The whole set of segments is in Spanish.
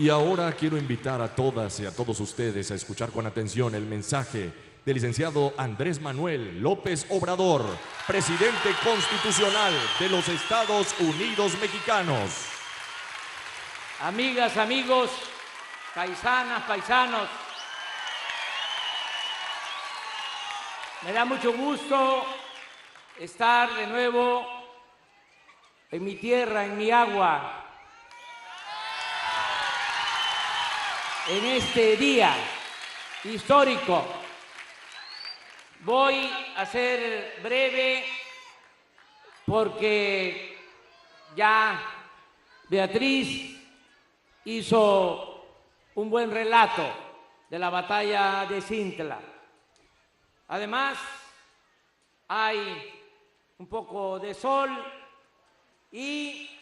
Y ahora quiero invitar a todas y a todos ustedes a escuchar con atención el mensaje del licenciado Andrés Manuel López Obrador, presidente constitucional de los Estados Unidos mexicanos. Amigas, amigos, paisanas, paisanos, me da mucho gusto estar de nuevo en mi tierra, en mi agua, en este día histórico. Voy a ser breve porque ya Beatriz hizo un buen relato de la batalla de Zintla. Además, hay un poco de sol y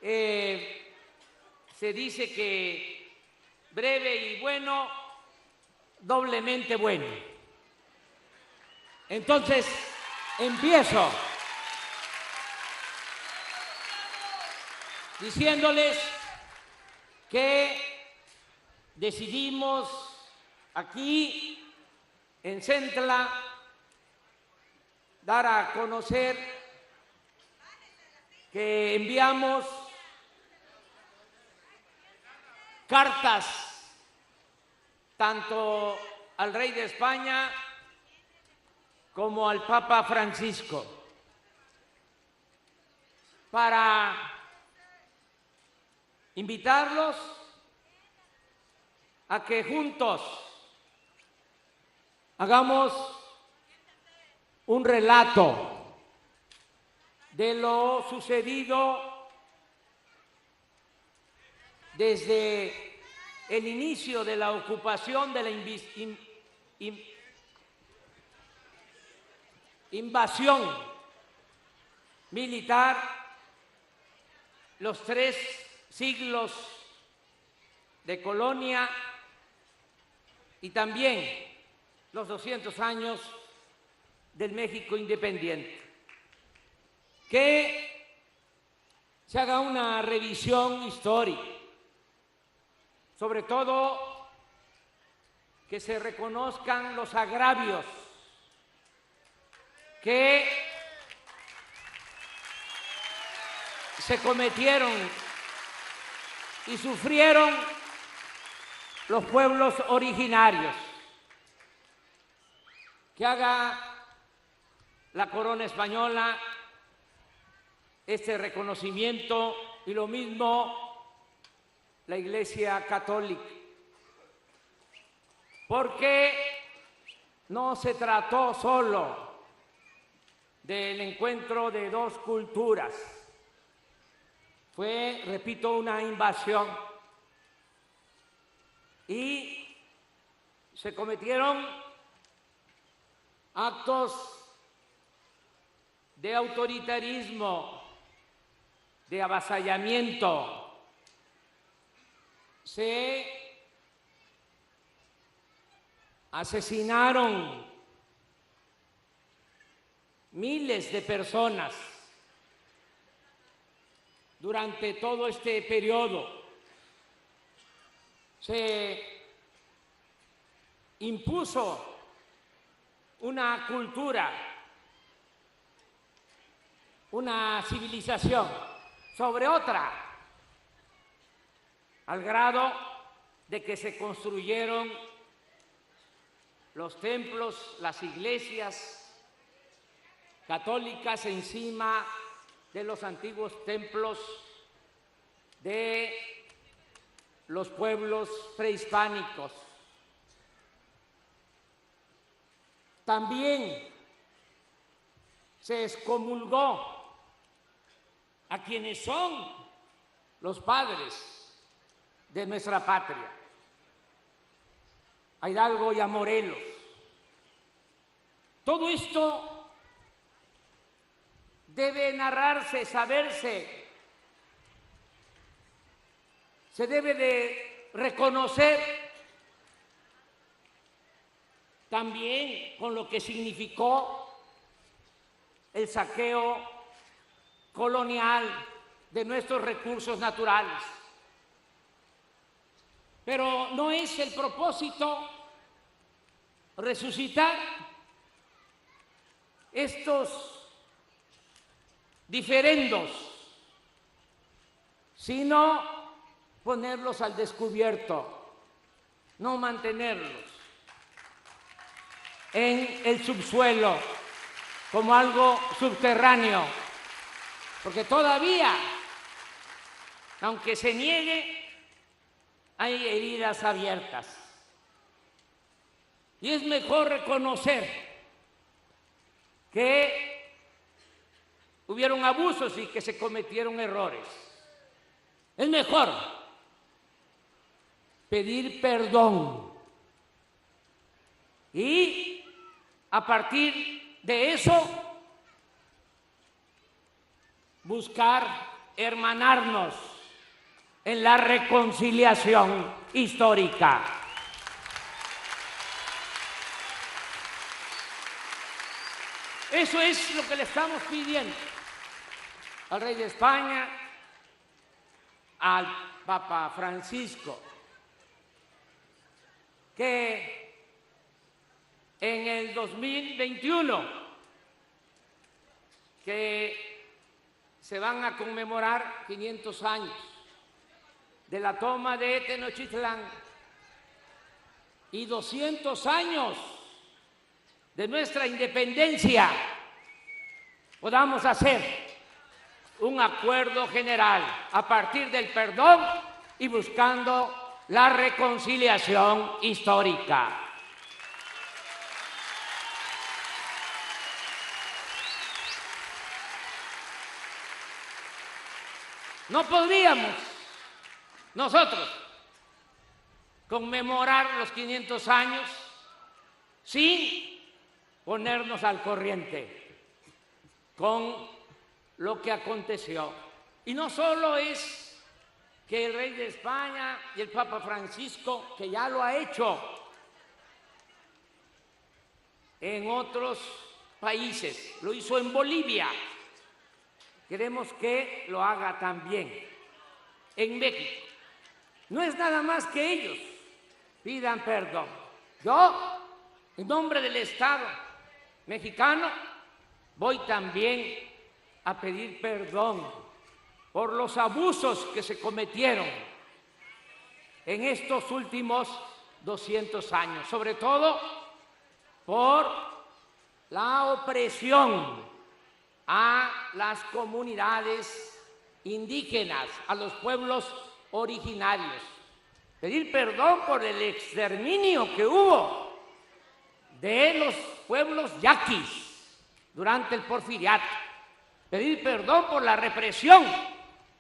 se dice que breve y bueno, doblemente bueno. Entonces, empiezo diciéndoles que decidimos aquí en Zintla dar a conocer que enviamos cartas tanto al rey de España como al Papa Francisco para invitarlos a que juntos hagamos un relato de lo sucedido desde el inicio de la ocupación de la invasión militar, los 3 siglos de colonia y también los 200 años del México independiente. Que se haga una revisión histórica, sobre todo que se reconozcan los agravios que se cometieron y sufrieron los pueblos originarios, que haga la corona española este reconocimiento y lo mismo la Iglesia Católica, porque no se trató solo del encuentro de 2 culturas, fue, repito, una invasión y se cometieron actos de autoritarismo, de avasallamiento. Se asesinaron miles de personas durante todo este periodo. Se impuso una cultura, una civilización sobre otra, al grado de que se construyeron los templos, las iglesias católicas encima de los antiguos templos de los pueblos prehispánicos. También se excomulgó a quienes son los padres de nuestra patria, a Hidalgo y a Morelos. Todo esto debe narrarse, saberse, se debe de reconocer también con lo que significó el saqueo colonial de nuestros recursos naturales. Pero no es el propósito resucitar estos diferendos, sino ponerlos al descubierto, no mantenerlos en el subsuelo como algo subterráneo, porque todavía, aunque se niegue, hay heridas abiertas. Y es mejor reconocer que hubieron abusos y que se cometieron errores. Es mejor pedir perdón y a partir de eso buscar hermanarnos en la reconciliación histórica. Eso es lo que le estamos pidiendo al rey de España, al Papa Francisco, que en el 2021, que se van a conmemorar 500 años de la toma de Tenochtitlán y 200 años de nuestra independencia, podamos hacer un acuerdo general a partir del perdón y buscando la reconciliación histórica. No podríamos nosotros conmemorar los 500 años sin ponernos al corriente con lo que aconteció. Y no solo es que el rey de España y el Papa Francisco, que ya lo ha hecho en otros países, lo hizo en Bolivia, queremos que lo haga también en México. No es nada más que ellos pidan perdón. Yo, en nombre del Estado mexicano, voy también a pedir perdón por los abusos que se cometieron en estos últimos 200 años, sobre todo por la opresión a las comunidades indígenas, a los pueblos originarios. Pedir perdón por el exterminio que hubo de los pueblos yaquis durante el Porfiriato. Pedir perdón por la represión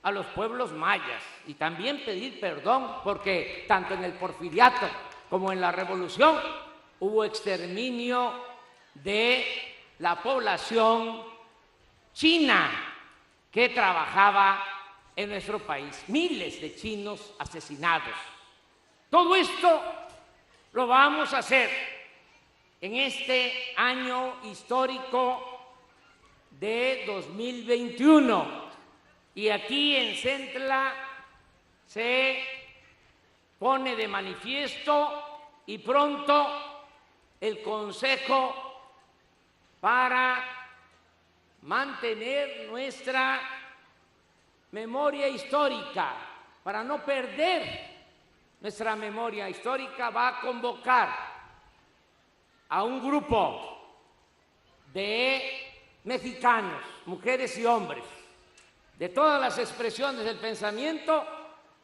a los pueblos mayas y también pedir perdón porque tanto en el Porfiriato como en la Revolución hubo exterminio de la población china que trabajaba en nuestro país. Miles de chinos asesinados. Todo esto lo vamos a hacer en este año histórico de 2021. Y aquí en Centla se pone de manifiesto y pronto el Consejo para mantener nuestra memoria histórica, para no perder nuestra memoria histórica, va a convocar a un grupo de mexicanos, mujeres y hombres, de todas las expresiones del pensamiento,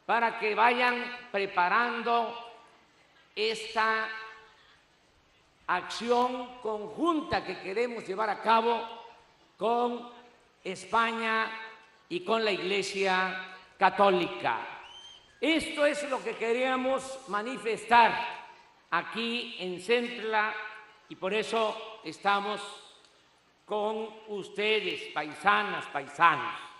para que vayan preparando esta acción conjunta que queremos llevar a cabo con España y con la Iglesia Católica. Esto es lo que queríamos manifestar aquí en Centla y por eso estamos con ustedes, paisanas, paisanos.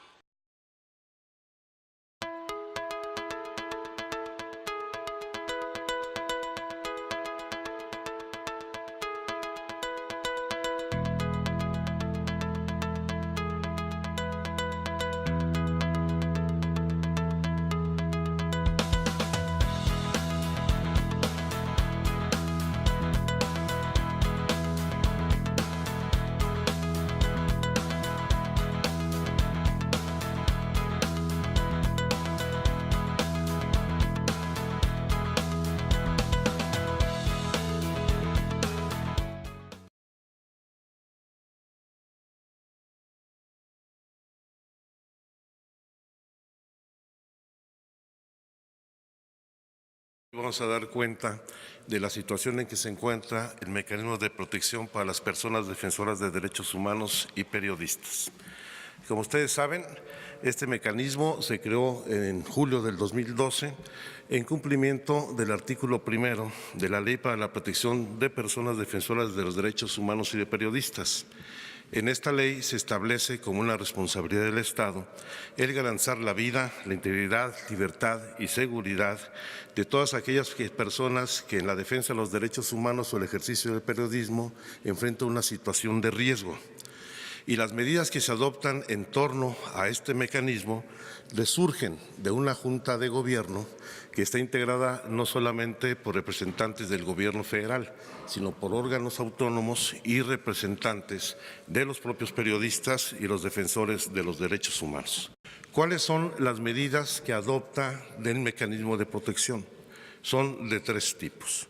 Vamos a dar cuenta de la situación en que se encuentra el mecanismo de protección para las personas defensoras de derechos humanos y periodistas. Como ustedes saben, este mecanismo se creó en julio del 2012 en cumplimiento del artículo 1 de la Ley para la Protección de Personas Defensoras de los Derechos Humanos y de Periodistas. En esta ley se establece como una responsabilidad del Estado el garantizar la vida, la integridad, libertad y seguridad de todas aquellas personas que en la defensa de los derechos humanos o el ejercicio del periodismo enfrentan una situación de riesgo. Y las medidas que se adoptan en torno a este mecanismo resurgen de una Junta de Gobierno que está integrada no solamente por representantes del Gobierno federal, sino por órganos autónomos y representantes de los propios periodistas y los defensores de los derechos humanos. ¿Cuáles son las medidas que adopta del mecanismo de protección? Son de 3 tipos.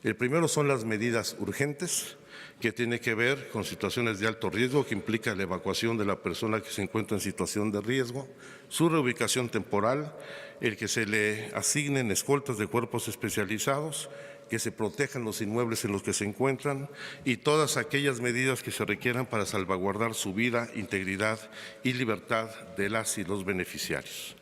El primero son las medidas urgentes, que tiene que ver con situaciones de alto riesgo, que implica la evacuación de la persona que se encuentra en situación de riesgo, su reubicación temporal, el que se le asignen escoltas de cuerpos especializados, que se protejan los inmuebles en los que se encuentran y todas aquellas medidas que se requieran para salvaguardar su vida, integridad y libertad de las y los beneficiarios.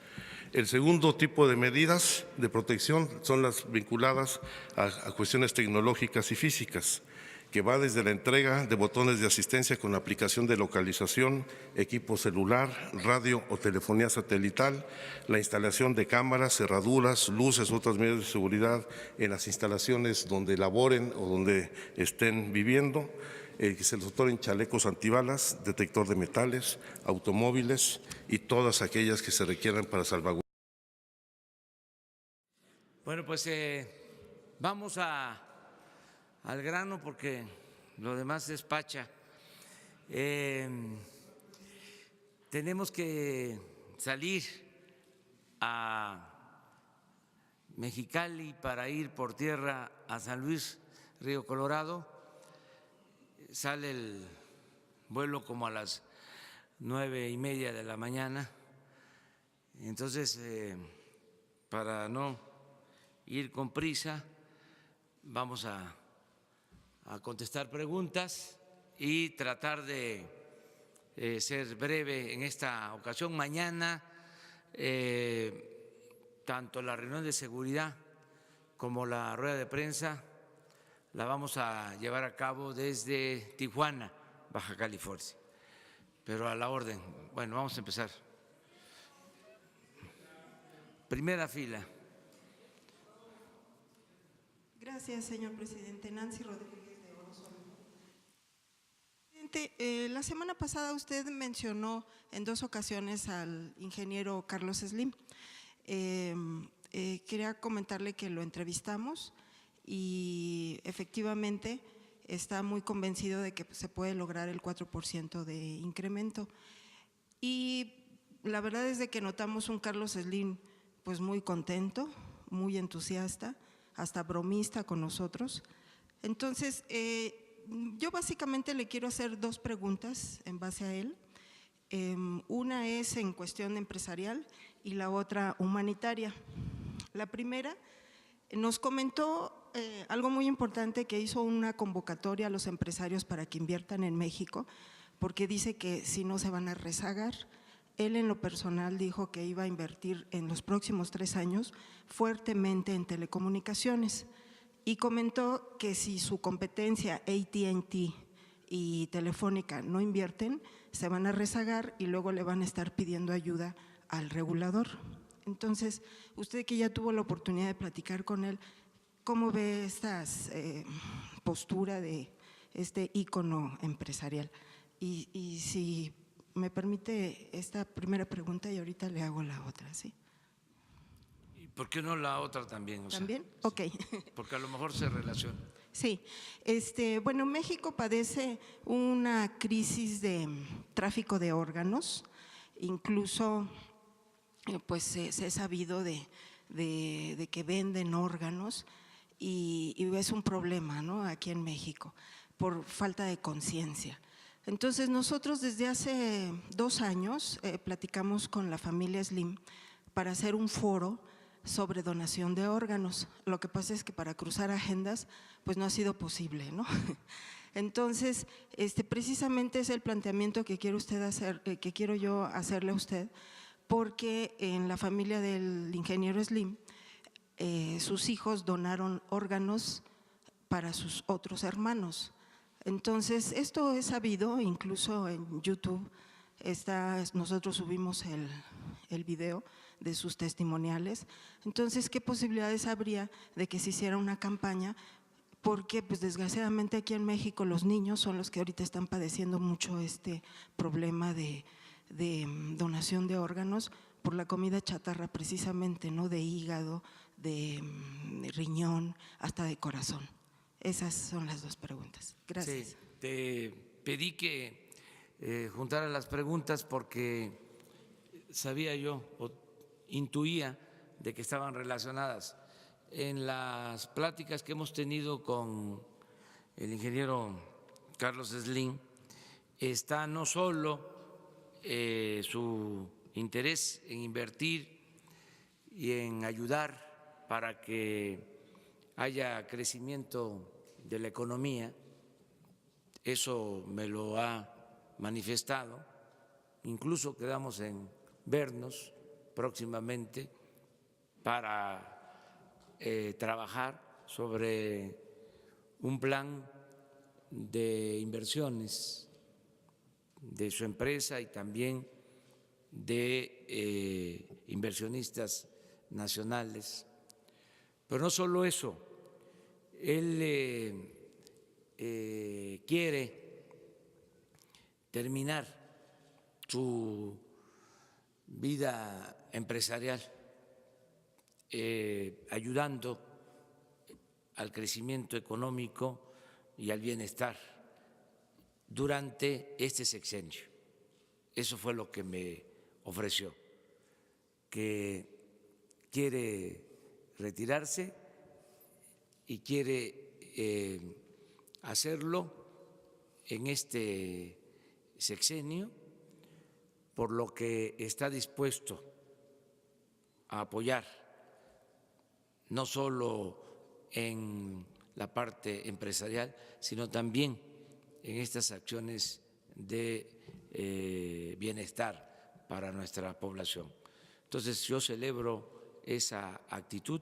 El segundo tipo de medidas de protección son las vinculadas a cuestiones tecnológicas y físicas, que va desde la entrega de botones de asistencia con aplicación de localización, equipo celular, radio o telefonía satelital, la instalación de cámaras, cerraduras, luces, otras medidas de seguridad en las instalaciones donde laboren o donde estén viviendo, que se les otorguen chalecos antibalas, detector de metales, automóviles y todas aquellas que se requieran para salvaguardar. Bueno, pues vamos al grano porque lo demás es pacha. Tenemos que salir a Mexicali para ir por tierra a San Luis, Río Colorado. Sale el vuelo como a las 9:30 de la mañana. Entonces, para no ir con prisa, vamos a contestar preguntas y tratar de ser breve en esta ocasión. Mañana, tanto la reunión de seguridad como la rueda de prensa la vamos a llevar a cabo desde Tijuana, Baja California. Pero a la orden. Bueno, vamos a empezar. Primera fila. Gracias, señor presidente. Nancy Rodríguez de Orozco. Presidente, la semana pasada usted mencionó en 2 ocasiones al ingeniero Carlos Slim. Quería comentarle que lo entrevistamos y efectivamente está muy convencido de que se puede lograr el 4% de incremento. Y la verdad es de que notamos un Carlos Slim pues muy contento, muy entusiasta, hasta bromista con nosotros. Entonces, yo básicamente le quiero hacer 2 preguntas en base a él. Una es en cuestión empresarial y la otra humanitaria. La primera, nos comentó algo muy importante, que hizo una convocatoria a los empresarios para que inviertan en México, porque dice que si no se van a rezagar. Él en lo personal dijo que iba a invertir en los próximos 3 años fuertemente en telecomunicaciones y comentó que si su competencia AT&T y Telefónica no invierten, se van a rezagar y luego le van a estar pidiendo ayuda al regulador. Entonces, usted que ya tuvo la oportunidad de platicar con él, ¿cómo ve esta postura de este ícono empresarial? Y si me permite esta primera pregunta y ahorita le hago la otra, ¿sí? ¿Y por qué no la otra también? ¿También? Sí, ok. porque a lo mejor se relaciona. Sí, bueno, México padece una crisis de tráfico de órganos, incluso pues se ha sabido de que venden órganos y es un problema, ¿no?, aquí en México por falta de conciencia. Entonces nosotros desde hace 2 años platicamos con la familia Slim para hacer un foro sobre donación de órganos. Lo que pasa es que para cruzar agendas pues no ha sido posible, ¿no? Entonces, precisamente es el planteamiento que quiero yo hacerle a usted, porque en la familia del ingeniero Slim, sus hijos donaron órganos para sus otros hermanos. Entonces, esto es sabido, incluso en YouTube nosotros subimos el video de sus testimoniales. Entonces, ¿qué posibilidades habría de que se hiciera una campaña? Porque pues desgraciadamente aquí en México los niños son los que ahorita están padeciendo mucho este problema de donación de órganos por la comida chatarra precisamente, ¿no? De hígado, de riñón, hasta de corazón. Esas son las dos preguntas. Gracias. Sí, te pedí que juntara las preguntas porque sabía yo o intuía de que estaban relacionadas. En las pláticas que hemos tenido con el ingeniero Carlos Slim está no solo su interés en invertir y en ayudar para que haya crecimiento de la economía, eso me lo ha manifestado, incluso quedamos en vernos próximamente para trabajar sobre un plan de inversiones de su empresa y también de inversionistas nacionales. Pero no solo eso, él quiere terminar su vida empresarial ayudando al crecimiento económico y al bienestar durante este sexenio. Eso fue lo que me ofreció, que quiere retirarse y quiere hacerlo en este sexenio, por lo que está dispuesto a apoyar no solo en la parte empresarial, sino también en estas acciones de bienestar para nuestra población. Entonces, yo celebro esa actitud.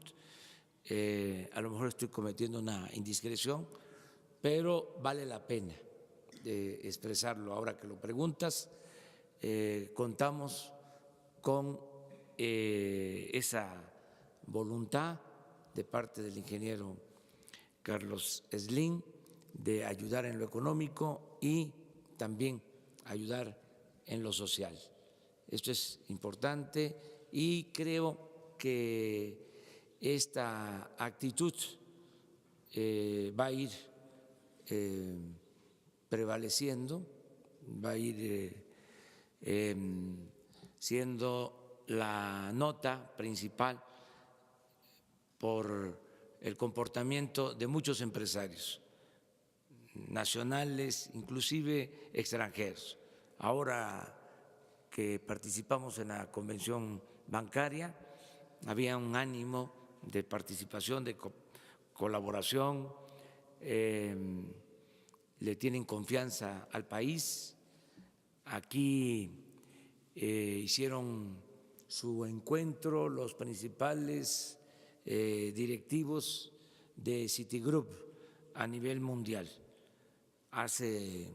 A lo mejor estoy cometiendo una indiscreción, pero vale la pena expresarlo. Ahora que lo preguntas, contamos con esa voluntad de parte del ingeniero Carlos Slim de ayudar en lo económico y también ayudar en lo social. Esto es importante y creo que esta actitud va a ir prevaleciendo, va a ir siendo la nota principal por el comportamiento de muchos empresarios nacionales, inclusive extranjeros. Ahora que participamos en la convención bancaria, había un ánimo de participación, de colaboración, le tienen confianza al país. Aquí hicieron su encuentro los principales directivos de Citigroup a nivel mundial. Hace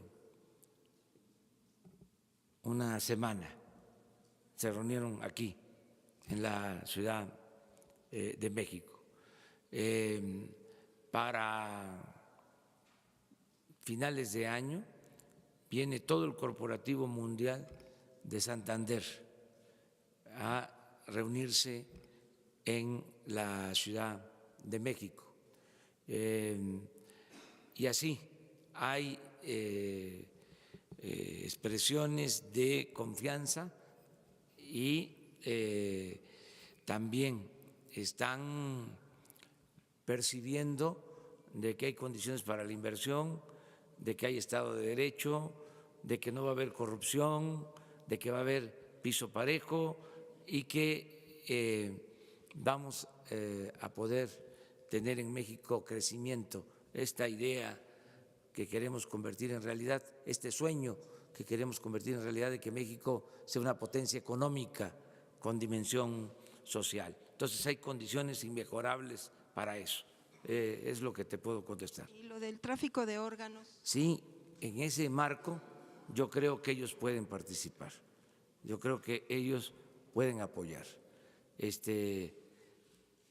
una semana se reunieron aquí en la Ciudad de México. Para finales de año viene todo el corporativo mundial de Santander a reunirse en la Ciudad de México. Y así hay expresiones de confianza y también están percibiendo de que hay condiciones para la inversión, de que hay Estado de Derecho, de que no va a haber corrupción, de que va a haber piso parejo y que vamos a poder tener en México crecimiento, esta idea que queremos convertir en realidad, este sueño que queremos convertir en realidad de que México sea una potencia económica con dimensión social. Entonces hay condiciones inmejorables para eso. Es lo que te puedo contestar. ¿Y lo del tráfico de órganos? Sí, en ese marco yo creo que ellos pueden participar, yo creo que ellos pueden apoyar.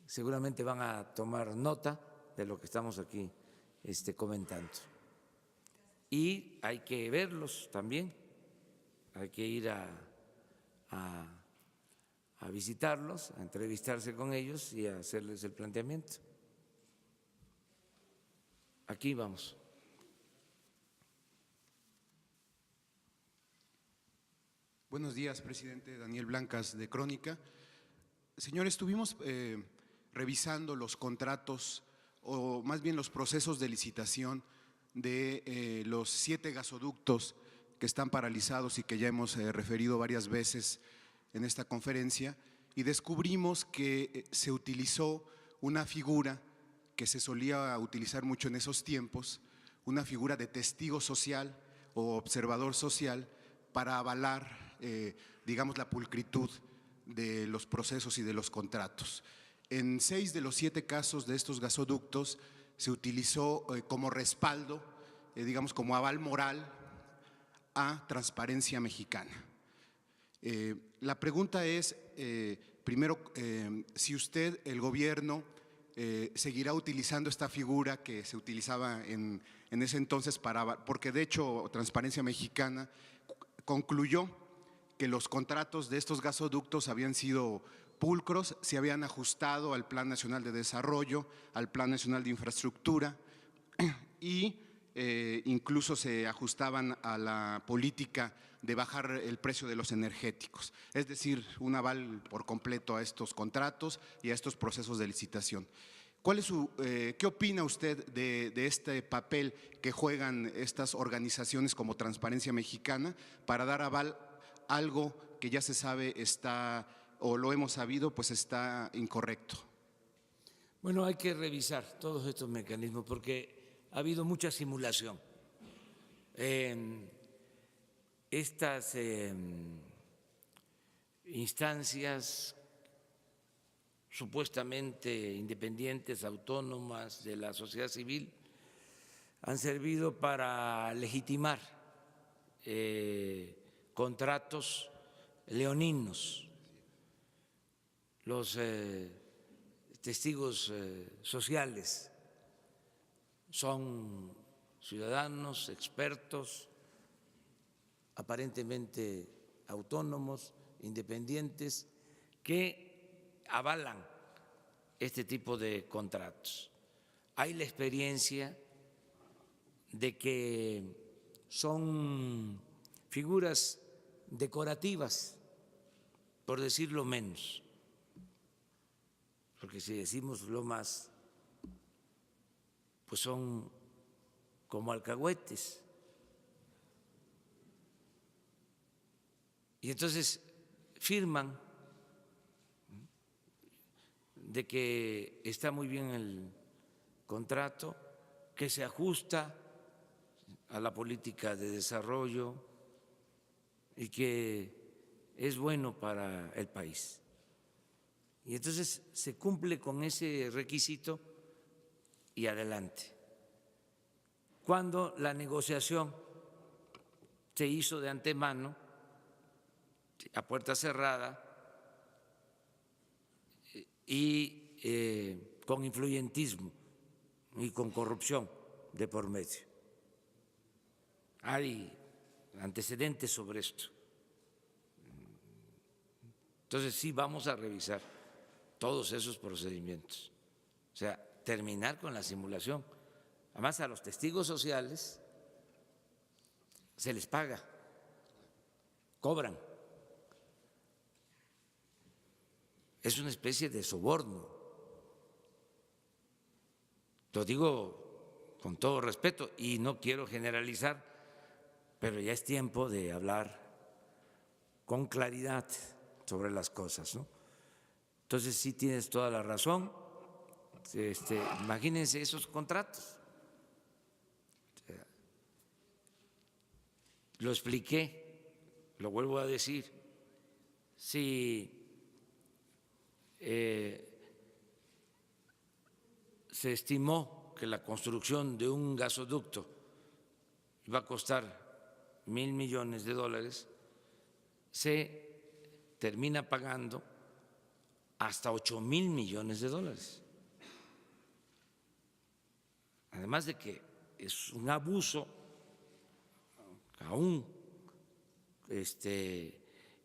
Seguramente van a tomar nota de lo que estamos aquí comentando. Y hay que verlos también, hay que ir a visitarlos, a entrevistarse con ellos y a hacerles el planteamiento. Aquí vamos. Buenos días, presidente. Daniel Blancas, de Crónica. Señor, estuvimos revisando los contratos, o más bien los procesos de licitación de los 7 gasoductos que están paralizados y que ya hemos referido varias veces en esta conferencia, y descubrimos que se utilizó una figura que se solía utilizar mucho en esos tiempos, una figura de testigo social o observador social para avalar, digamos, la pulcritud de los procesos y de los contratos. En 6 de los 7 casos de estos gasoductos se utilizó como respaldo, digamos, como aval moral a Transparencia Mexicana. La pregunta es, primero, si usted, el gobierno, seguirá utilizando esta figura que se utilizaba en ese entonces porque de hecho Transparencia Mexicana concluyó que los contratos de estos gasoductos habían sido pulcros, se habían ajustado al Plan Nacional de Desarrollo, al Plan Nacional de Infraestructura y incluso se ajustaban a la política de bajar el precio de los energéticos, es decir, un aval por completo a estos contratos y a estos procesos de licitación. ¿Qué opina usted de este papel que juegan estas organizaciones como Transparencia Mexicana para dar aval a algo que ya se sabe está, o lo hemos sabido, pues está incorrecto? Bueno, hay que revisar todos estos mecanismos porque ha habido mucha simulación. Estas instancias supuestamente independientes, autónomas de la sociedad civil, han servido para legitimar contratos leoninos. Los testigos sociales son ciudadanos, expertos, aparentemente autónomos, independientes, que avalan este tipo de contratos. Hay la experiencia de que son figuras decorativas, por decirlo menos, porque si decimos lo más, pues son como alcahuetes. Y entonces firman de que está muy bien el contrato, que se ajusta a la política de desarrollo y que es bueno para el país. Y entonces se cumple con ese requisito y adelante. Cuando la negociación se hizo de antemano, a puerta cerrada y con influyentismo y con corrupción de por medio. Hay antecedentes sobre esto. Entonces sí vamos a revisar todos esos procedimientos. O sea, terminar con la simulación. Además, a los testigos sociales se les paga, cobran. Es una especie de soborno. Lo digo con todo respeto y no quiero generalizar, pero ya es tiempo de hablar con claridad sobre las cosas, ¿no? Entonces sí tienes toda la razón. Imagínense esos contratos. Lo expliqué, lo vuelvo a decir. Si se estimó que la construcción de un gasoducto iba a costar $1,000 millones, se termina pagando hasta $8,000 millones. Además de que es un abuso, aún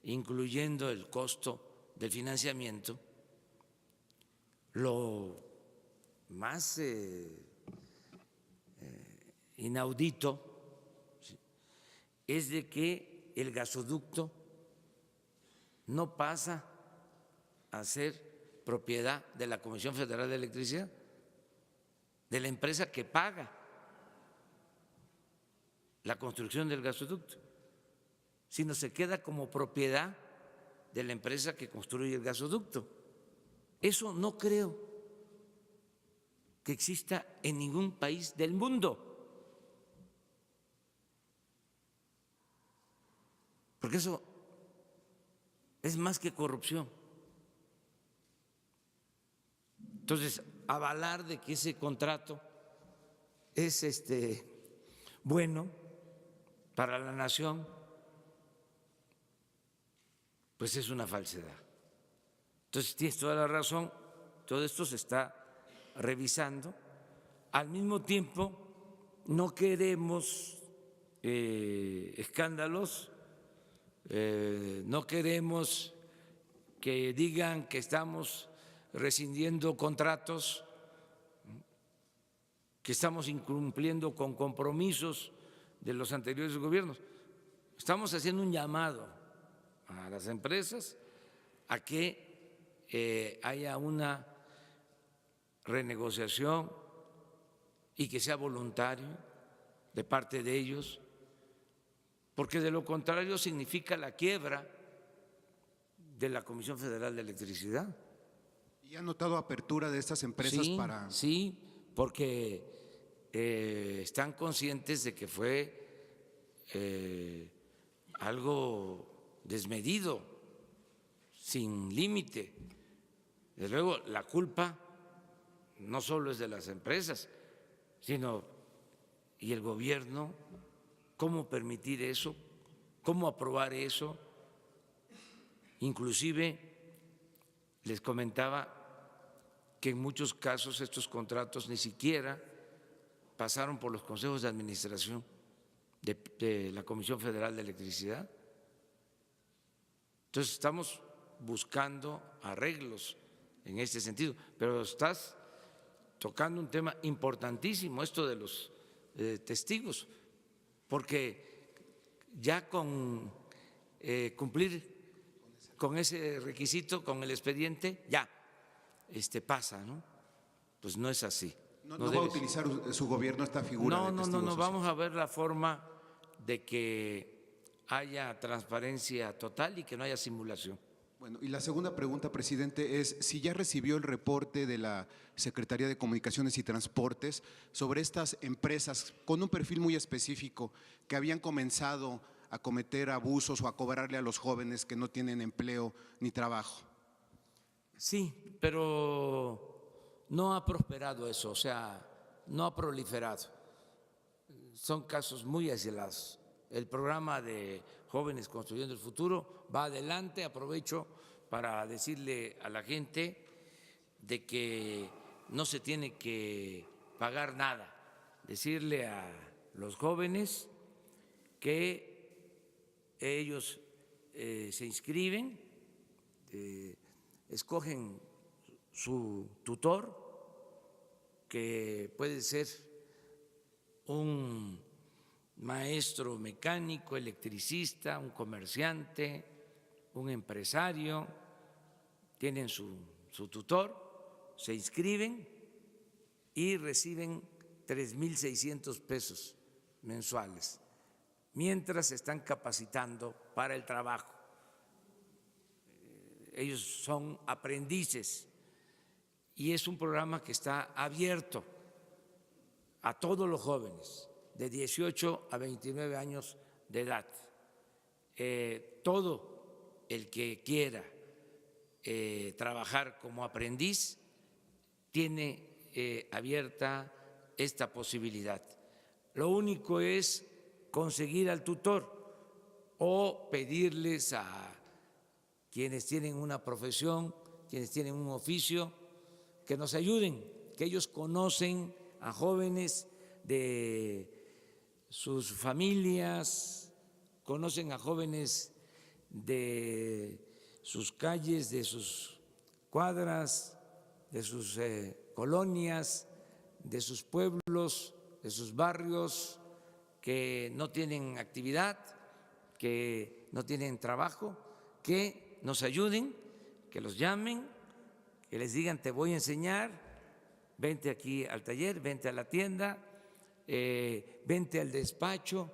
incluyendo el costo del financiamiento, lo más inaudito es de que el gasoducto no pasa a ser propiedad de la Comisión Federal de Electricidad, de la empresa que paga la construcción del gasoducto, sino se queda como propiedad de la empresa que construye el gasoducto. Eso no creo que exista en ningún país del mundo, porque eso es más que corrupción. Entonces, avalar de que ese contrato es bueno para la nación, pues es una falsedad. Entonces, tienes toda la razón, todo esto se está revisando. Al mismo tiempo, no queremos escándalos, no queremos que digan que estamos rescindiendo contratos, que estamos incumpliendo con compromisos de los anteriores gobiernos. Estamos haciendo un llamado a las empresas a que haya una renegociación y que sea voluntario de parte de ellos, porque de lo contrario significa la quiebra de la Comisión Federal de Electricidad. ¿Y ha notado apertura de estas empresas para...? Sí, porque están conscientes de que fue algo desmedido, sin límite. Desde luego, la culpa no solo es de las empresas, sino y el gobierno, cómo permitir eso, cómo aprobar eso. Inclusive les comentaba que en muchos casos estos contratos ni siquiera pasaron por los consejos de administración de la Comisión Federal de Electricidad. Entonces estamos buscando arreglos en este sentido, pero estás tocando un tema importantísimo, esto de los testigos, porque ya con cumplir con ese requisito, con el expediente, ya pasa, ¿no? Pues no es así. ¿No va a utilizar su gobierno esta figura de testigo social? No, vamos a ver la forma de que haya transparencia total y que no haya simulación. Bueno, y la segunda pregunta, presidente, es si ya recibió el reporte de la Secretaría de Comunicaciones y Transportes sobre estas empresas con un perfil muy específico que habían comenzado a cometer abusos o a cobrarle a los jóvenes que no tienen empleo ni trabajo. Sí, pero no ha prosperado eso, o sea, no ha proliferado. Son casos muy aislados. El programa de Jóvenes Construyendo el Futuro va adelante. Aprovecho para decirle a la gente de que no se tiene que pagar nada, decirle a los jóvenes que ellos se inscriben, escogen su tutor, que puede ser un maestro mecánico, electricista, un comerciante, un empresario, tienen su tutor, se inscriben y reciben 3,600 pesos mensuales, mientras se están capacitando para el trabajo. ellos son aprendices y es un programa que está abierto a todos los jóvenes de 18 a 29 años de edad. Todo el que quiera trabajar como aprendiz tiene abierta esta posibilidad. Lo único es conseguir al tutor o pedirles a quienes tienen una profesión, quienes tienen un oficio, que nos ayuden, que ellos conocen a jóvenes de sus familias, conocen a jóvenes de sus calles, de sus cuadras, de sus colonias, de sus pueblos, de sus barrios, que no tienen actividad, que no tienen trabajo, que nos ayuden, que los llamen, que les digan: te voy a enseñar, vente aquí al taller, vente a la tienda, vente al despacho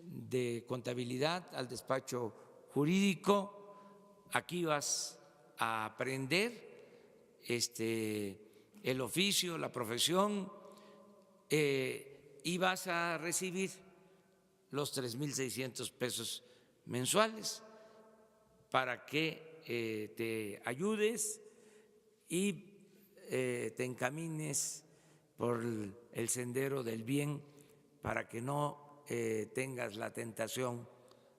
de contabilidad, al despacho jurídico, aquí vas a aprender el oficio, la profesión, y vas a recibir los 3,600 pesos mensuales para que te ayudes y te encamines por el sendero del bien, para que no tengas la tentación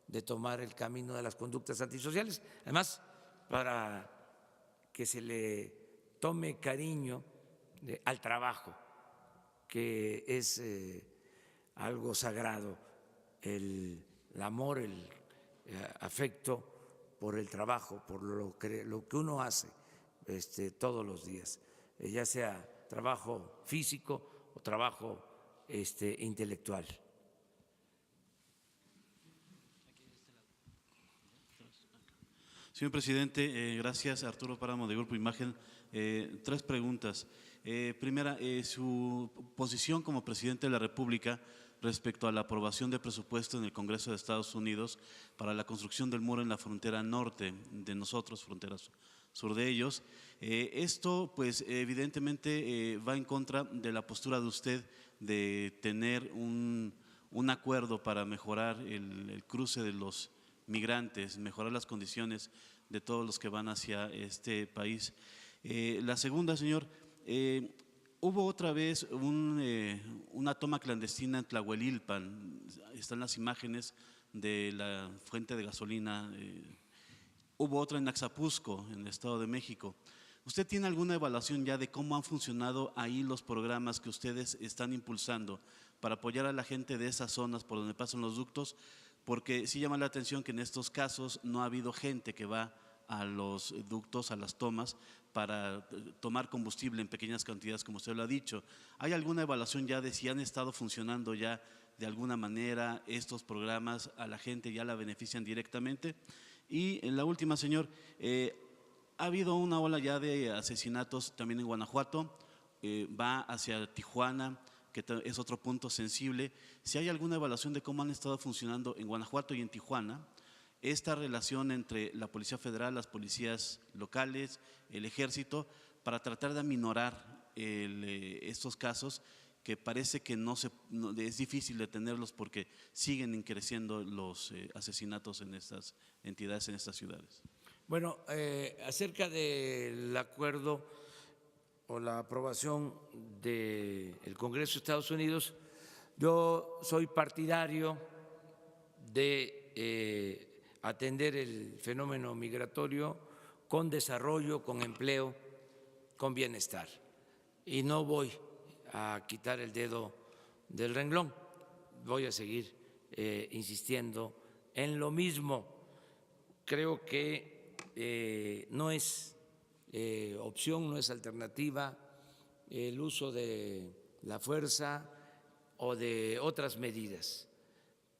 de tomar el camino de las conductas antisociales. Además, para que se le tome cariño al trabajo, que es algo sagrado, el amor, el afecto por el trabajo, por lo que uno hace todos los días, ya sea trabajo físico o trabajo intelectual. Señor presidente, gracias. Arturo Páramo, de Grupo Imagen. 3 preguntas. Primera, su posición como presidente de la República respecto a la aprobación de presupuesto en el Congreso de Estados Unidos para la construcción del muro en la frontera norte de nosotros, frontera sur de ellos. Esto, pues, evidentemente va en contra de la postura de usted de tener un acuerdo para mejorar el cruce de los migrantes, mejorar las condiciones de todos los que van hacia este país. La segunda, señor, hubo otra vez una toma clandestina en Tlahuelilpan. Están las imágenes de la fuente de gasolina. Hubo otra en Axapusco, en el Estado de México. ¿Usted tiene alguna evaluación ya de cómo han funcionado ahí los programas que ustedes están impulsando para apoyar a la gente de esas zonas por donde pasan los ductos? Porque sí llama la atención que en estos casos no ha habido gente que va a los ductos, a las tomas, para tomar combustible en pequeñas cantidades, como usted lo ha dicho. ¿Hay alguna evaluación ya de si han estado funcionando ya de alguna manera estos programas, a la gente ya la benefician directamente? Y en la última, señor, ha habido una ola ya de asesinatos también en Guanajuato, va hacia Tijuana, que es otro punto sensible. Si hay alguna evaluación de cómo han estado funcionando en Guanajuato y en Tijuana esta relación entre la Policía Federal, las policías locales, el Ejército, para tratar de aminorar estos casos que parece que es difícil detenerlos porque siguen creciendo los asesinatos en estas entidades, en estas ciudades. Bueno, acerca del acuerdo o la aprobación del Congreso de Estados Unidos, yo soy partidario de atender el fenómeno migratorio con desarrollo, con empleo, con bienestar. Y no voy a quitar el dedo del renglón, voy a seguir insistiendo en lo mismo. Creo que no es opción, no es alternativa el uso de la fuerza o de otras medidas.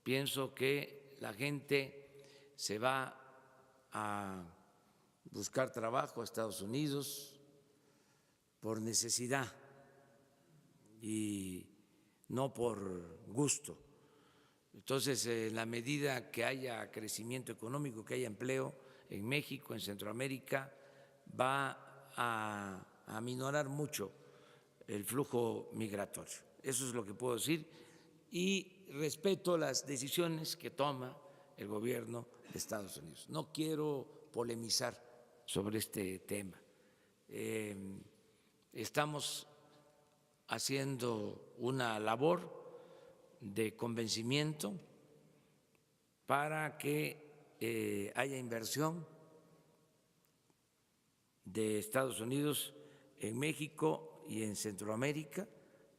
Pienso que la gente se va a buscar trabajo a Estados Unidos por necesidad y no por gusto. Entonces, en la medida que haya crecimiento económico, que haya empleo, en México, en Centroamérica, va a aminorar mucho el flujo migratorio. Eso es lo que puedo decir y respeto las decisiones que toma el gobierno de Estados Unidos. No quiero polemizar sobre este tema. Estamos haciendo una labor de convencimiento para que haya inversión de Estados Unidos en México y en Centroamérica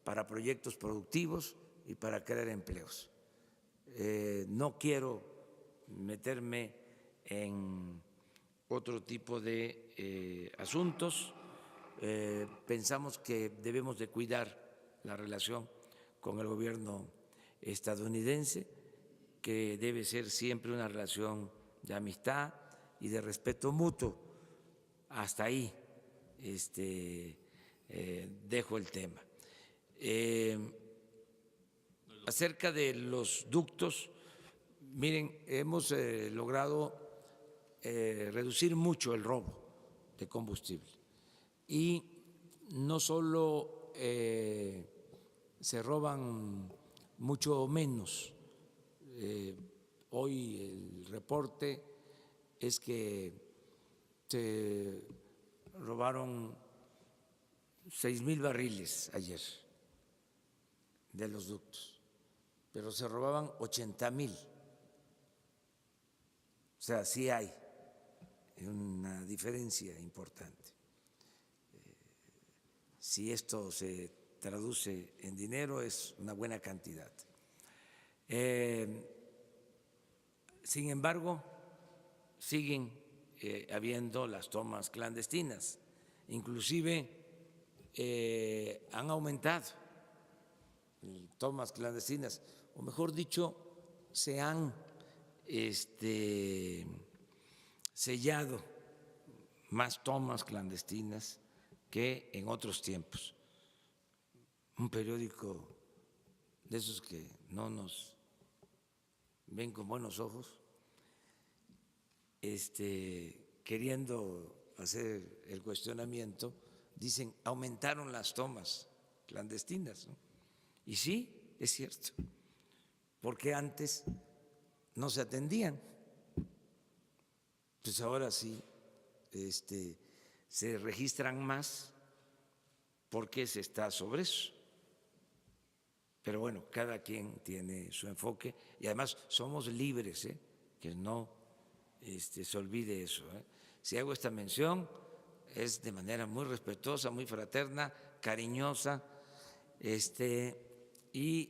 para proyectos productivos y para crear empleos. No quiero meterme en otro tipo de asuntos. Pensamos que debemos de cuidar la relación con el gobierno estadounidense, que debe ser siempre una relación de amistad y de respeto mutuo. Hasta ahí dejo el tema. Acerca de los ductos, miren, hemos logrado reducir mucho el robo de combustible y no solo se roban mucho menos. Hoy el reporte es que se robaron 6,000 barriles ayer de los ductos, pero se robaban 80,000. O sea, sí hay una diferencia importante. Si esto se traduce en dinero, es una buena cantidad. Sin embargo, siguen habiendo las tomas clandestinas, inclusive han aumentado tomas clandestinas, o mejor dicho, se han sellado más tomas clandestinas que en otros tiempos. Un periódico de esos que no nos ven con buenos ojos, queriendo hacer el cuestionamiento, dicen aumentaron las tomas clandestinas, ¿no? Y sí, es cierto, porque antes no se atendían, pues ahora sí se registran más porque se está sobre eso. Pero bueno, cada quien tiene su enfoque y además somos libres, que no se olvide eso. Si hago esta mención es de manera muy respetuosa, muy fraterna, cariñosa, y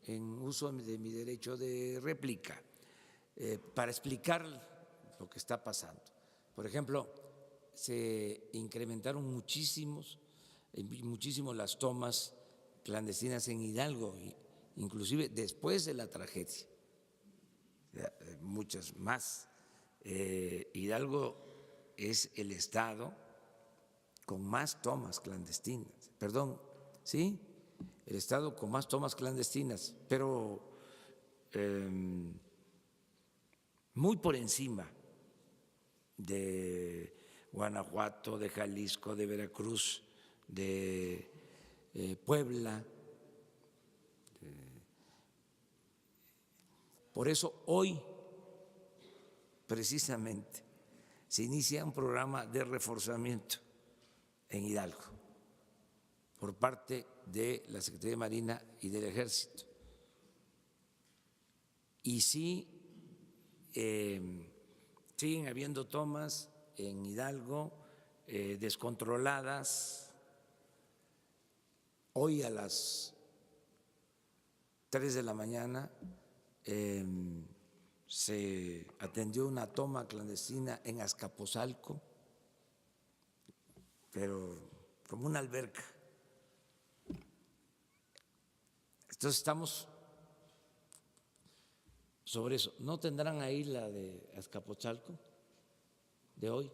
en uso de mi derecho de réplica para explicar lo que está pasando. Por ejemplo, se incrementaron muchísimo las tomas clandestinas en Hidalgo, inclusive después de la tragedia, muchas más. Hidalgo es el estado con más tomas clandestinas, perdón, ¿sí? El estado con más tomas clandestinas, pero muy por encima de Guanajuato, de Jalisco, de Veracruz, de Puebla. Por eso hoy, precisamente, se inicia un programa de reforzamiento en Hidalgo por parte de la Secretaría de Marina y del Ejército. Y sí, siguen habiendo tomas en Hidalgo descontroladas. Hoy a las 3 de la mañana se atendió una toma clandestina en Azcapotzalco, pero como una alberca. Entonces estamos sobre eso. ¿No tendrán ahí la de Azcapotzalco de hoy?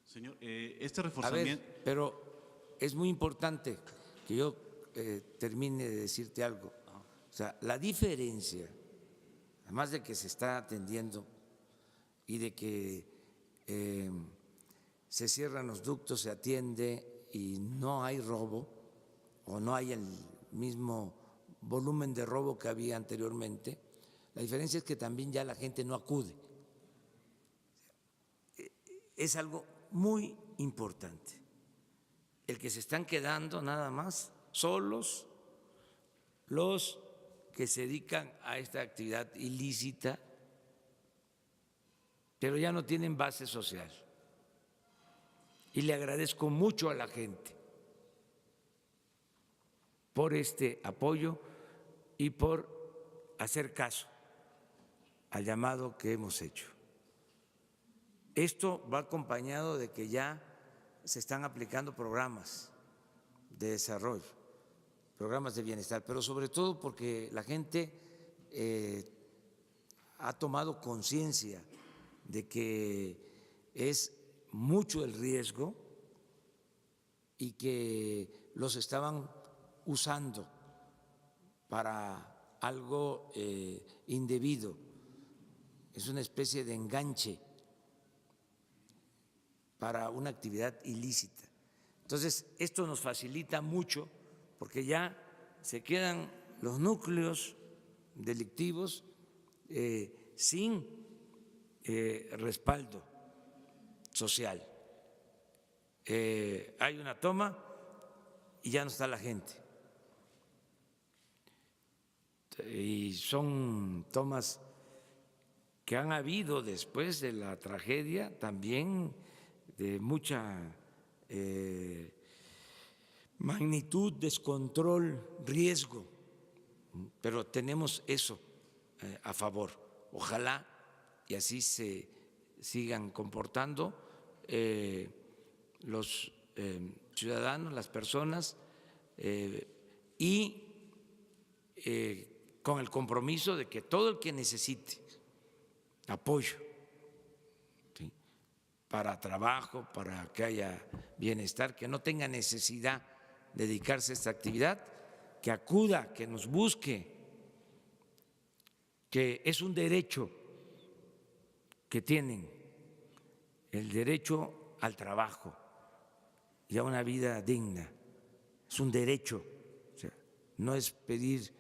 Señor, este reforzamiento… A ver, pero es muy importante que yo termine de decirte algo. O sea, la diferencia además de que se está atendiendo y de que se cierran los ductos, se atiende y no hay robo o no hay el mismo volumen de robo que había anteriormente, la diferencia es que también ya la gente no acude. Es algo muy importante, el que se están quedando nada más solos los que se dedican a esta actividad ilícita, pero ya no tienen base social. Y le agradezco mucho a la gente por este apoyo y por hacer caso al llamado que hemos hecho. Esto va acompañado de que ya se están aplicando programas de desarrollo, programas de bienestar, pero sobre todo porque la gente ha tomado conciencia de que es mucho el riesgo y que los estaban usando para algo indebido. Es una especie de enganche para una actividad ilícita. Entonces, esto nos facilita mucho porque ya se quedan los núcleos delictivos sin respaldo social. Hay una toma y ya no está la gente. Y son tomas que han habido después de la tragedia también de mucha magnitud, descontrol, riesgo, pero tenemos eso a favor. Ojalá y así se sigan comportando los ciudadanos, las personas, y con el compromiso de que todo el que necesite apoyo, ¿sí?, para trabajo, para que haya bienestar, que no tenga necesidad de dedicarse a esta actividad, que acuda, que nos busque, que es un derecho que tienen, el derecho al trabajo y a una vida digna. Es un derecho, o sea, no es pedir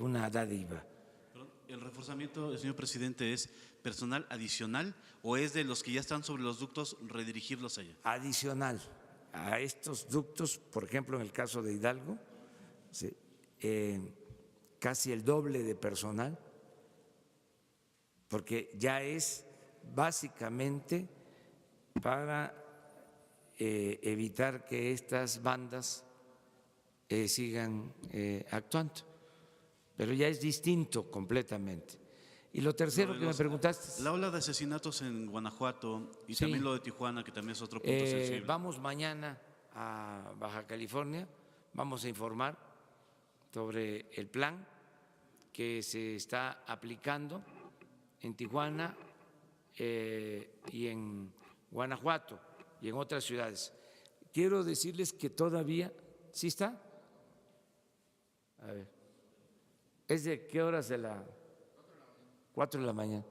una dádiva. ¿El reforzamiento, señor presidente, es personal adicional o es de los que ya están sobre los ductos redirigirlos allá? Adicional a estos ductos, por ejemplo, en el caso de Hidalgo, ¿sí?, casi el doble de personal, porque ya es básicamente para evitar que estas bandas sigan actuando. Pero ya es distinto completamente. Y lo tercero que me preguntaste… La ola de asesinatos en Guanajuato y Sí. también lo de Tijuana, que también es otro punto sensible. Vamos mañana a Baja California, vamos a informar sobre el plan que se está aplicando en Tijuana y en Guanajuato y en otras ciudades. Quiero decirles que todavía… ¿Sí está? A ver. ¿Es de qué horas de la… 4 de la mañana.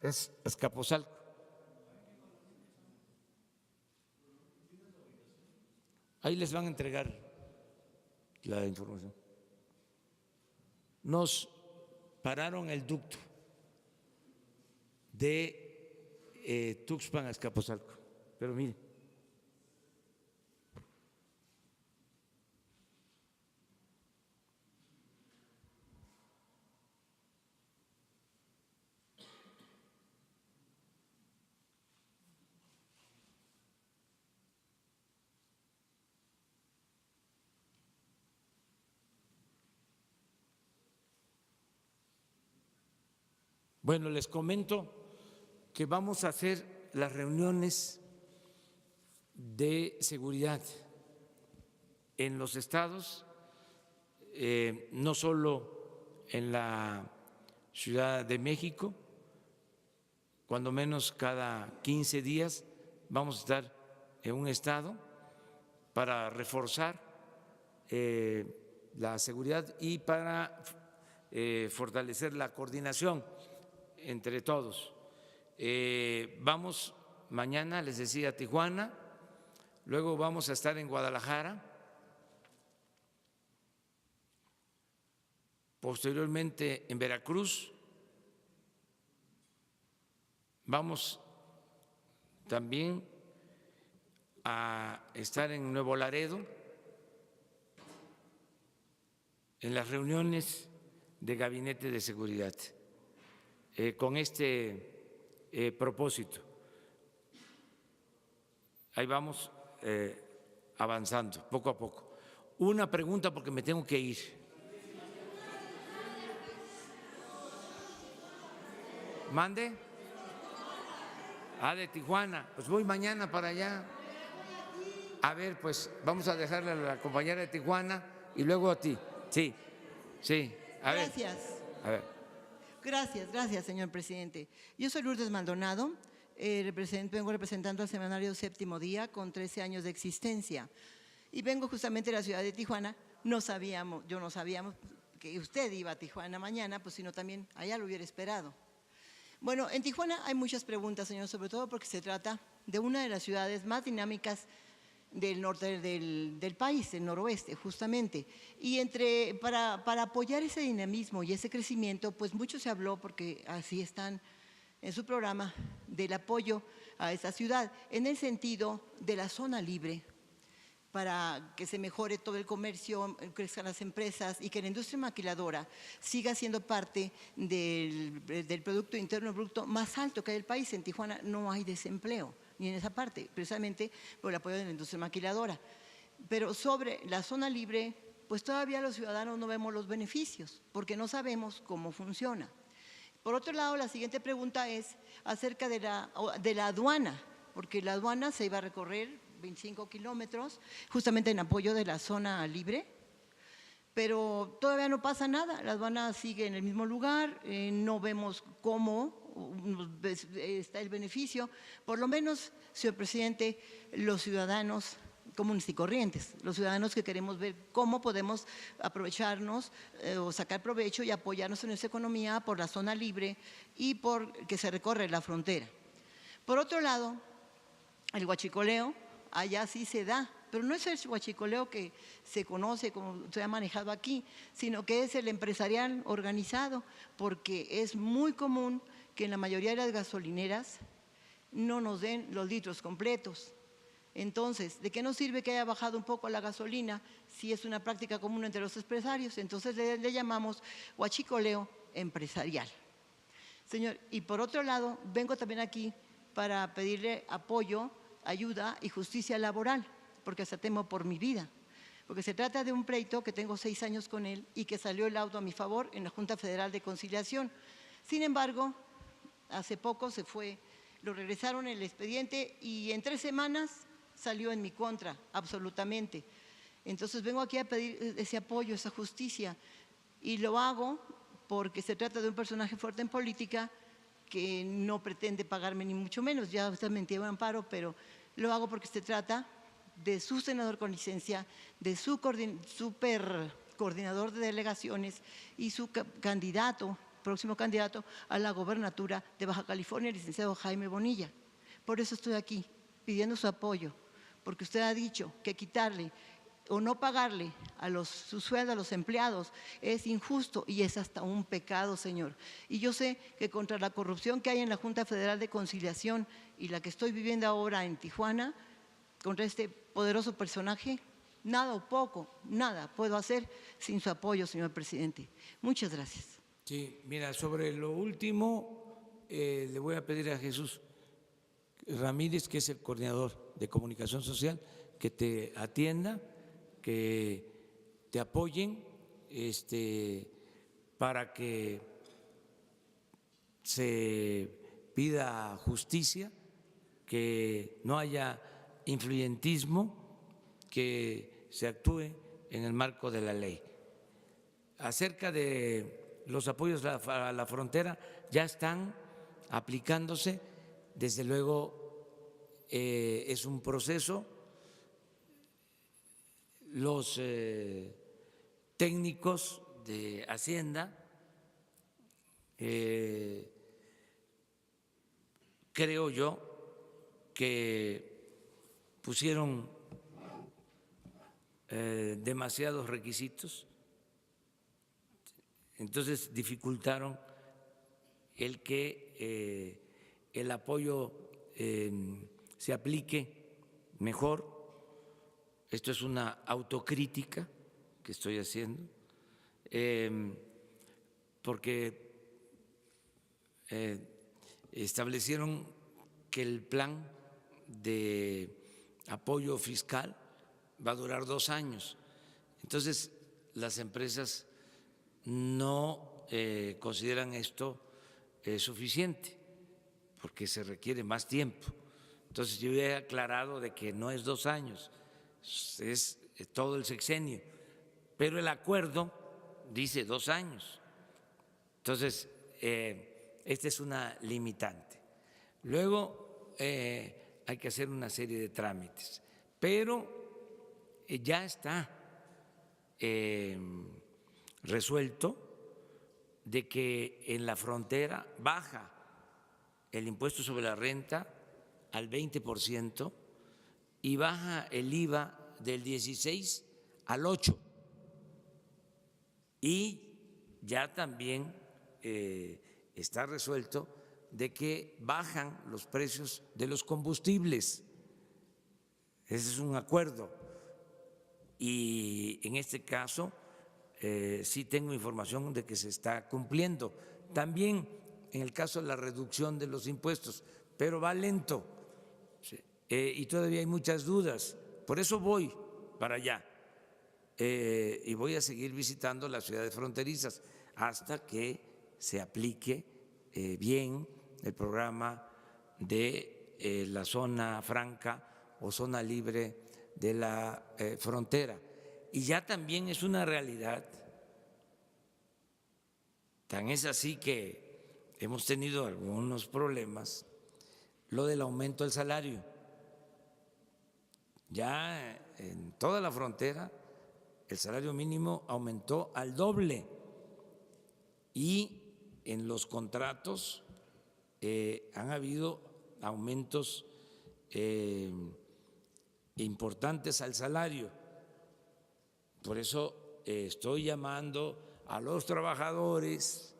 Es Azcapotzalco. Ahí les van a entregar la información. Nos pararon el ducto de Tuxpan a Azcapotzalco, pero mire, bueno, les comento que vamos a hacer las reuniones de seguridad en los estados, no solo en la Ciudad de México, cuando menos cada 15 días vamos a estar en un estado para reforzar la seguridad y para fortalecer la coordinación entre todos. Vamos mañana, les decía, a Tijuana, luego vamos a estar en Guadalajara, posteriormente en Veracruz, vamos también a estar en Nuevo Laredo, en las reuniones de gabinete de seguridad, con este propósito. Ahí vamos avanzando poco a poco. Una pregunta porque me tengo que ir. ¿Mande? De Tijuana. Pues voy mañana para allá. A ver, pues vamos a dejarle a la compañera de Tijuana y luego a ti. Sí, sí. Gracias. A ver. Gracias, señor presidente. Yo soy Lourdes Maldonado, vengo representando al semanario Séptimo Día con 13 años de existencia y vengo justamente de la ciudad de Tijuana. Yo no sabíamos que usted iba a Tijuana mañana, pues sino también allá lo hubiera esperado. Bueno, en Tijuana hay muchas preguntas, señor, sobre todo porque se trata de una de las ciudades más dinámicas del norte del país, el noroeste, justamente. Y para apoyar ese dinamismo y ese crecimiento, pues mucho se habló, porque así están en su programa, del apoyo a esa ciudad, en el sentido de la zona libre, para que se mejore todo el comercio, crezcan las empresas y que la industria maquiladora siga siendo parte del Producto Interno Bruto más alto que hay en el país. En Tijuana no hay desempleo, ni en esa parte, precisamente por el apoyo de la industria maquiladora. Pero sobre la zona libre, pues todavía los ciudadanos no vemos los beneficios, porque no sabemos cómo funciona. Por otro lado, la siguiente pregunta es acerca de la aduana, porque la aduana se iba a recorrer 25 kilómetros, justamente en apoyo de la zona libre, pero todavía no pasa nada, la aduana sigue en el mismo lugar, no vemos cómo está el beneficio. Por lo menos, señor presidente, los ciudadanos comunes y corrientes, los ciudadanos que queremos ver cómo podemos aprovecharnos o sacar provecho y apoyarnos en nuestra economía por la zona libre y por que se recorre la frontera. Por otro lado, el huachicoleo, allá sí se da, pero no es el huachicoleo que se conoce, como se ha manejado aquí, sino que es el empresarial organizado, porque es muy común que en la mayoría de las gasolineras no nos den los litros completos. Entonces, ¿de qué nos sirve que haya bajado un poco la gasolina si es una práctica común entre los empresarios? Entonces le llamamos huachicoleo empresarial. Señor, y por otro lado, vengo también aquí para pedirle apoyo, ayuda y justicia laboral, porque hasta temo por mi vida, porque se trata de un pleito que tengo 6 años con él y que salió el auto a mi favor en la Junta Federal de Conciliación. Sin embargo, hace poco se fue, lo regresaron el expediente y en 3 semanas salió en mi contra, absolutamente. Entonces vengo aquí a pedir ese apoyo, esa justicia, y lo hago porque se trata de un personaje fuerte en política que no pretende pagarme ni mucho menos, ya usted me entiende, amparo, pero lo hago porque se trata de su senador con licencia, de su super coordinador de delegaciones y su próximo candidato a la gobernatura de Baja California, el licenciado Jaime Bonilla. Por eso estoy aquí, pidiendo su apoyo, porque usted ha dicho que quitarle o no pagarle su sueldo a los empleados es injusto y es hasta un pecado, señor. Y yo sé que contra la corrupción que hay en la Junta Federal de Conciliación y la que estoy viviendo ahora en Tijuana, contra este poderoso personaje, nada o poco, nada puedo hacer sin su apoyo, señor presidente. Muchas gracias. Sí, mira, sobre lo último, le voy a pedir a Jesús Ramírez, que es el coordinador de comunicación social, que te atienda, que te apoyen para que se pida justicia, que no haya influyentismo, que se actúe en el marco de la ley. Acerca de los apoyos a la frontera, ya están aplicándose, desde luego es un proceso. Los técnicos de Hacienda creo yo que pusieron demasiados requisitos, entonces dificultaron el que el apoyo se aplique mejor. Esto es una autocrítica que estoy haciendo, porque establecieron que el plan de apoyo fiscal va a durar 2 años. Entonces, las empresas no consideran esto suficiente, porque se requiere más tiempo. Entonces, yo he aclarado de que no es 2 años, es todo el sexenio, pero el acuerdo dice 2 años. Entonces, esta es una limitante. Luego, hay que hacer una serie de trámites, pero ya está resuelto de que en la frontera baja el impuesto sobre la renta al 20% y baja el IVA del 16 al 8%. Y ya también está resuelto de que bajan los precios de los combustibles. Ese es un acuerdo. Y en este caso sí tengo información de que se está cumpliendo. También en el caso de la reducción de los impuestos, pero va lento y todavía hay muchas dudas. Por eso voy para allá y voy a seguir visitando las ciudades fronterizas hasta que se aplique bien el programa de la zona franca o zona libre de la frontera. Y ya también es una realidad, tan es así que hemos tenido algunos problemas, lo del aumento del salario. Ya en toda la frontera el salario mínimo aumentó al doble y en los contratos han habido aumentos importantes al salario. Por eso estoy llamando a los trabajadores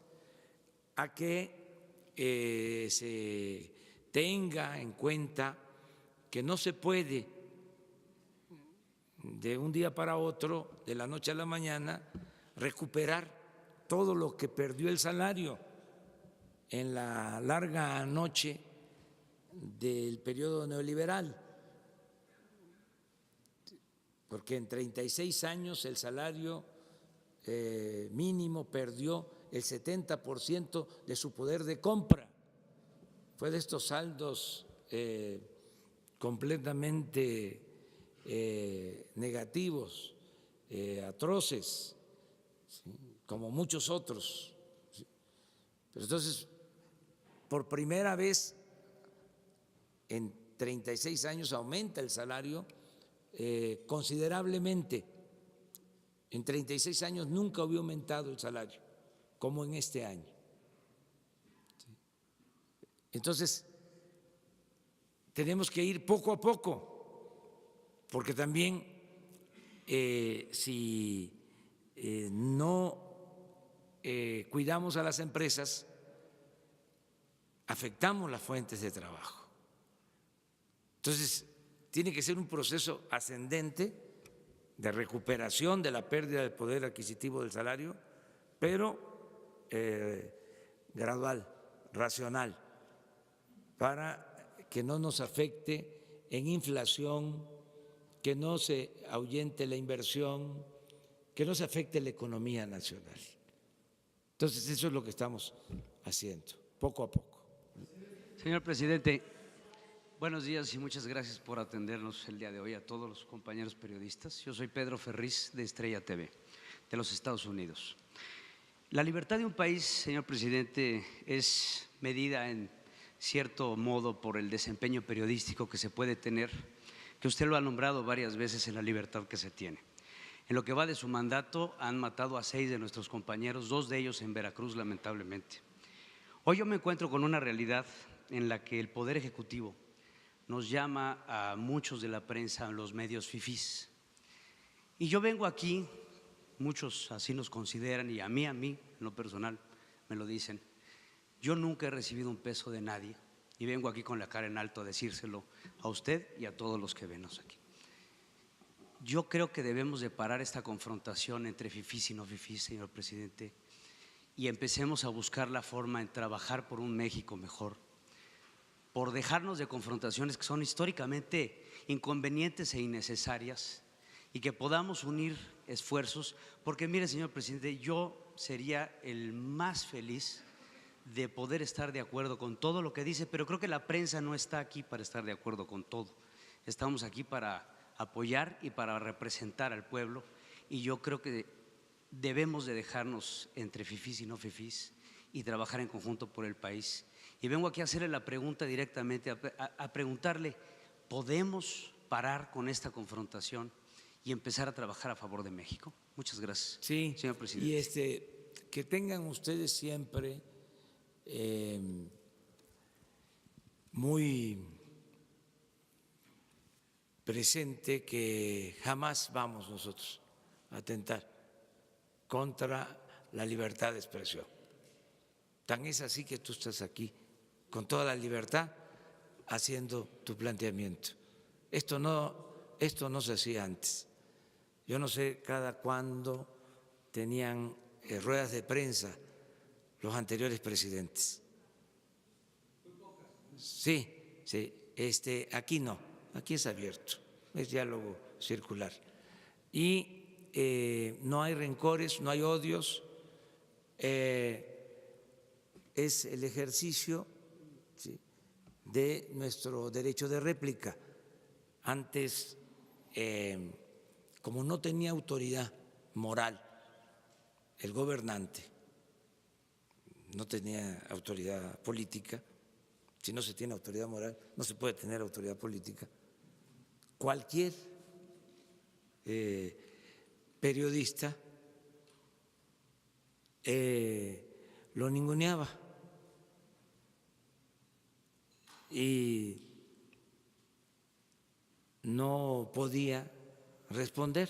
a que se tenga en cuenta que no se puede de un día para otro, de la noche a la mañana, recuperar todo lo que perdió el salario en la larga noche del periodo neoliberal. Porque en 36 años el salario mínimo perdió el 70% de su poder de compra. Fue de estos saldos completamente negativos, atroces, ¿sí?, como muchos otros. ¿Sí? Pero entonces, por primera vez en 36 años aumenta el salario considerablemente. En 36 años nunca había aumentado el salario como en este año. Entonces, tenemos que ir poco a poco, porque también si no cuidamos a las empresas, afectamos las fuentes de trabajo. Entonces, tiene que ser un proceso ascendente de recuperación de la pérdida del poder adquisitivo del salario, pero gradual, racional, para que no nos afecte en inflación, que no se ahuyente la inversión, que no se afecte la economía nacional. Entonces, eso es lo que estamos haciendo, poco a poco. Señor presidente, buenos días y muchas gracias por atendernos el día de hoy a todos los compañeros periodistas. Yo soy Pedro Ferriz de Estrella TV, de los Estados Unidos. La libertad de un país, señor presidente, es medida en cierto modo por el desempeño periodístico que se puede tener, que usted lo ha nombrado varias veces en la libertad que se tiene. En lo que va de su mandato han matado a 6 de nuestros compañeros, 2 de ellos en Veracruz, lamentablemente. Hoy yo me encuentro con una realidad en la que el Poder Ejecutivo nos llama a muchos de la prensa, a los medios fifís. Y yo vengo aquí, muchos así nos consideran y a mí, en lo personal, me lo dicen. Yo nunca he recibido un peso de nadie y vengo aquí con la cara en alto a decírselo a usted y a todos los que venos aquí. Yo creo que debemos de parar esta confrontación entre fifís y no fifís, señor presidente, y empecemos a buscar la forma en trabajar por un México mejor, por dejarnos de confrontaciones que son históricamente inconvenientes e innecesarias y que podamos unir esfuerzos, porque mire, señor presidente, yo sería el más feliz de poder estar de acuerdo con todo lo que dice, pero creo que la prensa no está aquí para estar de acuerdo con todo. Estamos aquí para apoyar y para representar al pueblo, y yo creo que debemos de dejarnos entre fifís y no fifís y trabajar en conjunto por el país. Y vengo aquí a hacerle la pregunta directamente, a preguntarle, ¿podemos parar con esta confrontación y empezar a trabajar a favor de México? Muchas gracias, sí, señor presidente. Y que tengan ustedes siempre muy presente que jamás vamos nosotros a atentar contra la libertad de expresión. Tan es así que tú estás aquí con toda la libertad haciendo tu planteamiento. Esto no se hacía antes. Yo no sé cada cuándo tenían ruedas de prensa los anteriores presidentes. Sí, aquí no, aquí es abierto, es diálogo circular. Y no hay rencores, no hay odios, es el ejercicio, ¿sí?, de nuestro derecho de réplica. Antes, como no tenía autoridad moral el gobernante, no tenía autoridad política. Si no se tiene autoridad moral, no se puede tener autoridad política. Cualquier periodista lo ninguneaba y no podía responder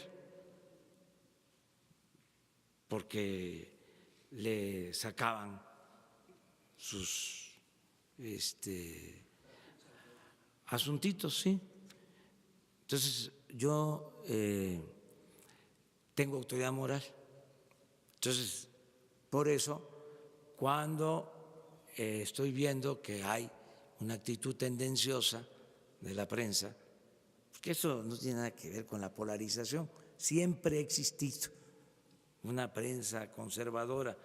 porque le sacaban sus asuntitos, sí. Entonces yo tengo autoridad moral. Entonces, por eso, cuando estoy viendo que hay una actitud tendenciosa de la prensa, porque eso no tiene nada que ver con la polarización, siempre ha existido una prensa conservadora,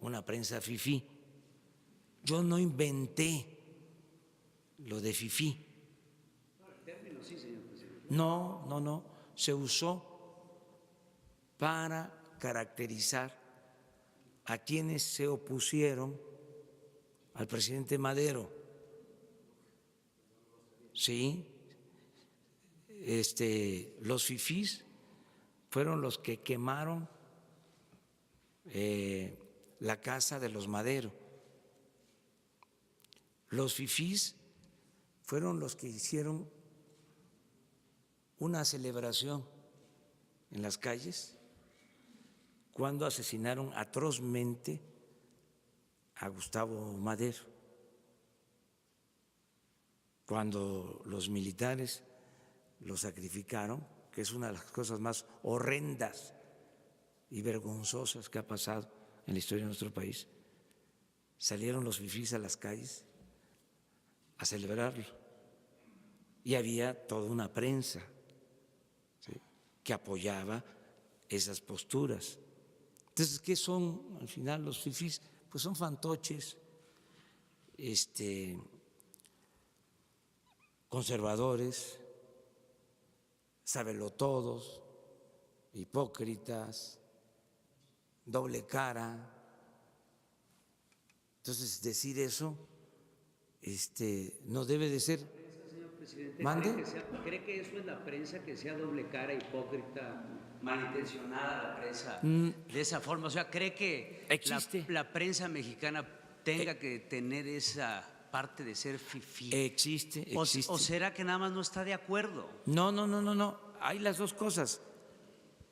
una prensa fifí. Yo no inventé lo de fifí. No, se usó para caracterizar a quienes se opusieron al presidente Madero. Sí, los fifís fueron los que quemaron la casa de los Madero. Los fifís fueron los que hicieron una celebración en las calles cuando asesinaron atrozmente a Gustavo Madero, cuando los militares lo sacrificaron, que es una de las cosas más horrendas y vergonzosas que ha pasado en la historia de nuestro país. Salieron los fifís a las calles a celebrarlo y había toda una prensa, ¿sí?, que apoyaba esas posturas. Entonces, ¿qué son al final los fifís? Pues son fantoches, conservadores, sabelotodos, hipócritas, doble cara. Entonces, decir eso no debe de ser. Señor presidente, ¿Mande? ¿Cree que eso es la prensa, que sea doble cara, hipócrita, malintencionada la prensa de esa forma? O sea, ¿cree que Existe. la prensa mexicana tenga que tener esa parte de ser fifí. Existe. ¿O será que nada más no está de acuerdo? No. Hay las dos cosas.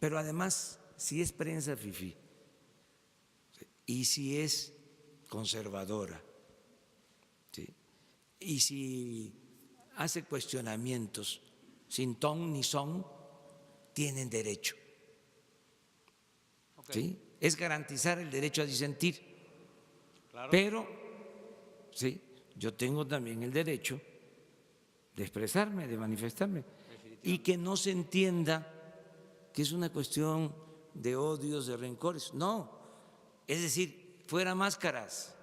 Pero además, si es prensa fifí y si es conservadora, ¿sí?, y si hace cuestionamientos sin ton ni son, tienen derecho. ¿Sí? Es garantizar el derecho a disentir. Claro. Pero, sí, yo tengo también el derecho de expresarme, de manifestarme, y que no se entienda que es una cuestión de odios, de rencores. No, es decir, fuera máscaras.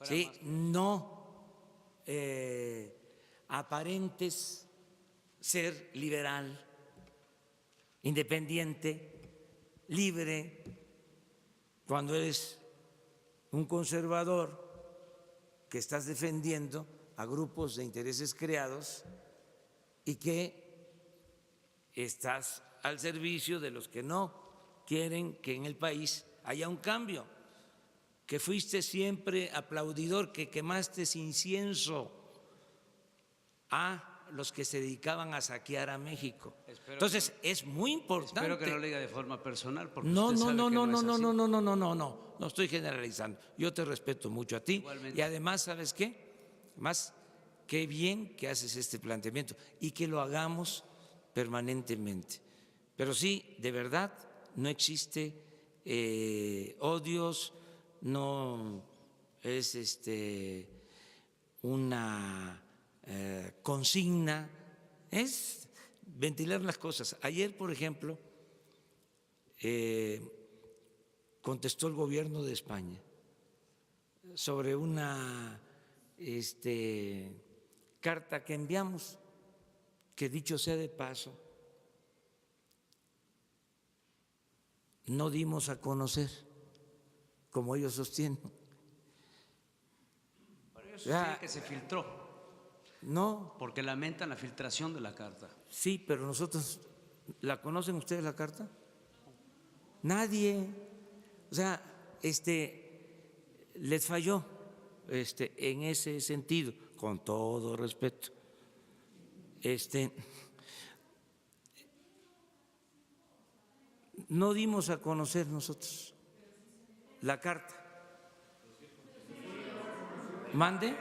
¿Sí? No aparentes ser liberal, independiente, libre, cuando eres un conservador que estás defendiendo a grupos de intereses creados y que estás al servicio de los que no quieren que en el país haya un cambio, que fuiste siempre aplaudidor, que quemaste incienso a los que se dedicaban a saquear a México. Entonces, es muy importante. Espero que no lo diga de forma personal, porque No usted sabe que no es así. no estoy generalizando. Yo te respeto mucho a ti. Igualmente. Y además, ¿sabes qué? Más, qué bien que haces este planteamiento y que lo hagamos permanentemente. Pero sí, de verdad, no existe odios, no es una consigna, es ventilar las cosas. Ayer, por ejemplo, contestó el gobierno de España sobre una carta que enviamos, que dicho sea de paso, no dimos a conocer, como ellos sostienen. Pero ellos sostienen que se filtró. No. Porque lamentan la filtración de la carta. Sí, pero nosotros, ¿la conocen ustedes la carta? Nadie. O sea, les falló en ese sentido, con todo respeto. No dimos a conocer nosotros la carta. ¿Mande?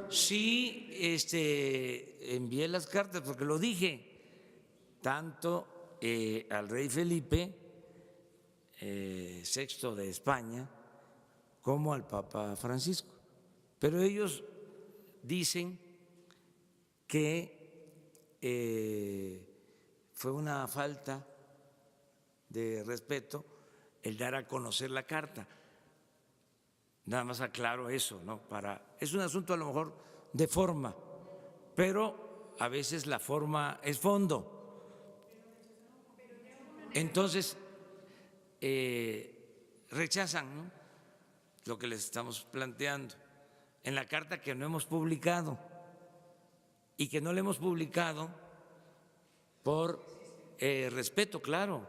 Sí, envié las cartas porque lo dije tanto al rey Felipe VI de España como al Papa Francisco. Pero ellos dicen que fue una falta de respeto el dar a conocer la carta. Nada más aclaro eso, ¿no? Es un asunto a lo mejor de forma, pero a veces la forma es fondo. Entonces, rechazan, ¿no?, lo que les estamos planteando en la carta que no hemos publicado y que no la hemos publicado por respeto, claro,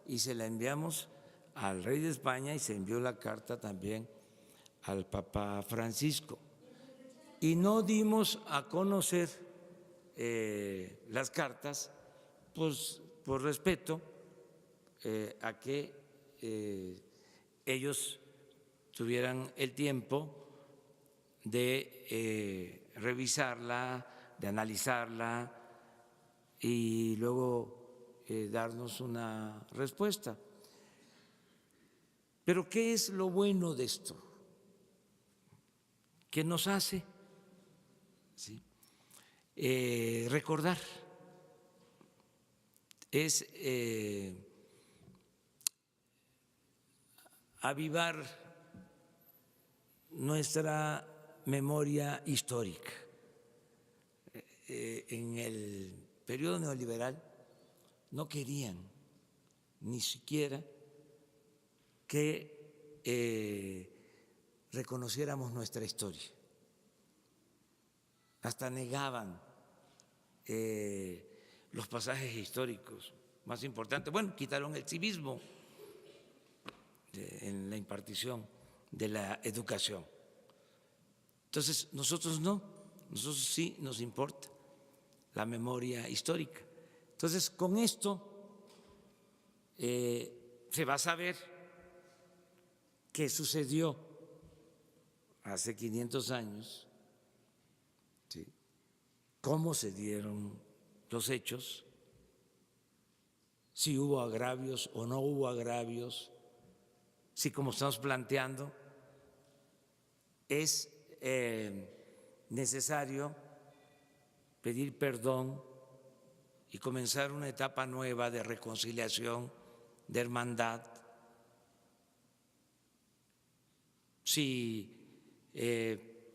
y se la enviamos al rey de España y se envió la carta también al Papa Francisco. Y no dimos a conocer las cartas, pues por respeto a que ellos tuvieran el tiempo de revisarla, de analizarla y luego darnos una respuesta. Pero ¿qué es lo bueno de esto? Que nos hace recordar, es avivar nuestra memoria histórica. En el periodo neoliberal no querían ni siquiera que reconociéramos nuestra historia. Hasta negaban los pasajes históricos más importantes. Bueno, quitaron el civismo en la impartición de la educación. Entonces, nosotros no, nosotros sí nos importa la memoria histórica. Entonces, con esto se va a saber qué sucedió hace 500 años, ¿sí?, cómo se dieron los hechos, si hubo agravios o no hubo agravios, si, como estamos planteando, es necesario pedir perdón y comenzar una etapa nueva de reconciliación, de hermandad. Si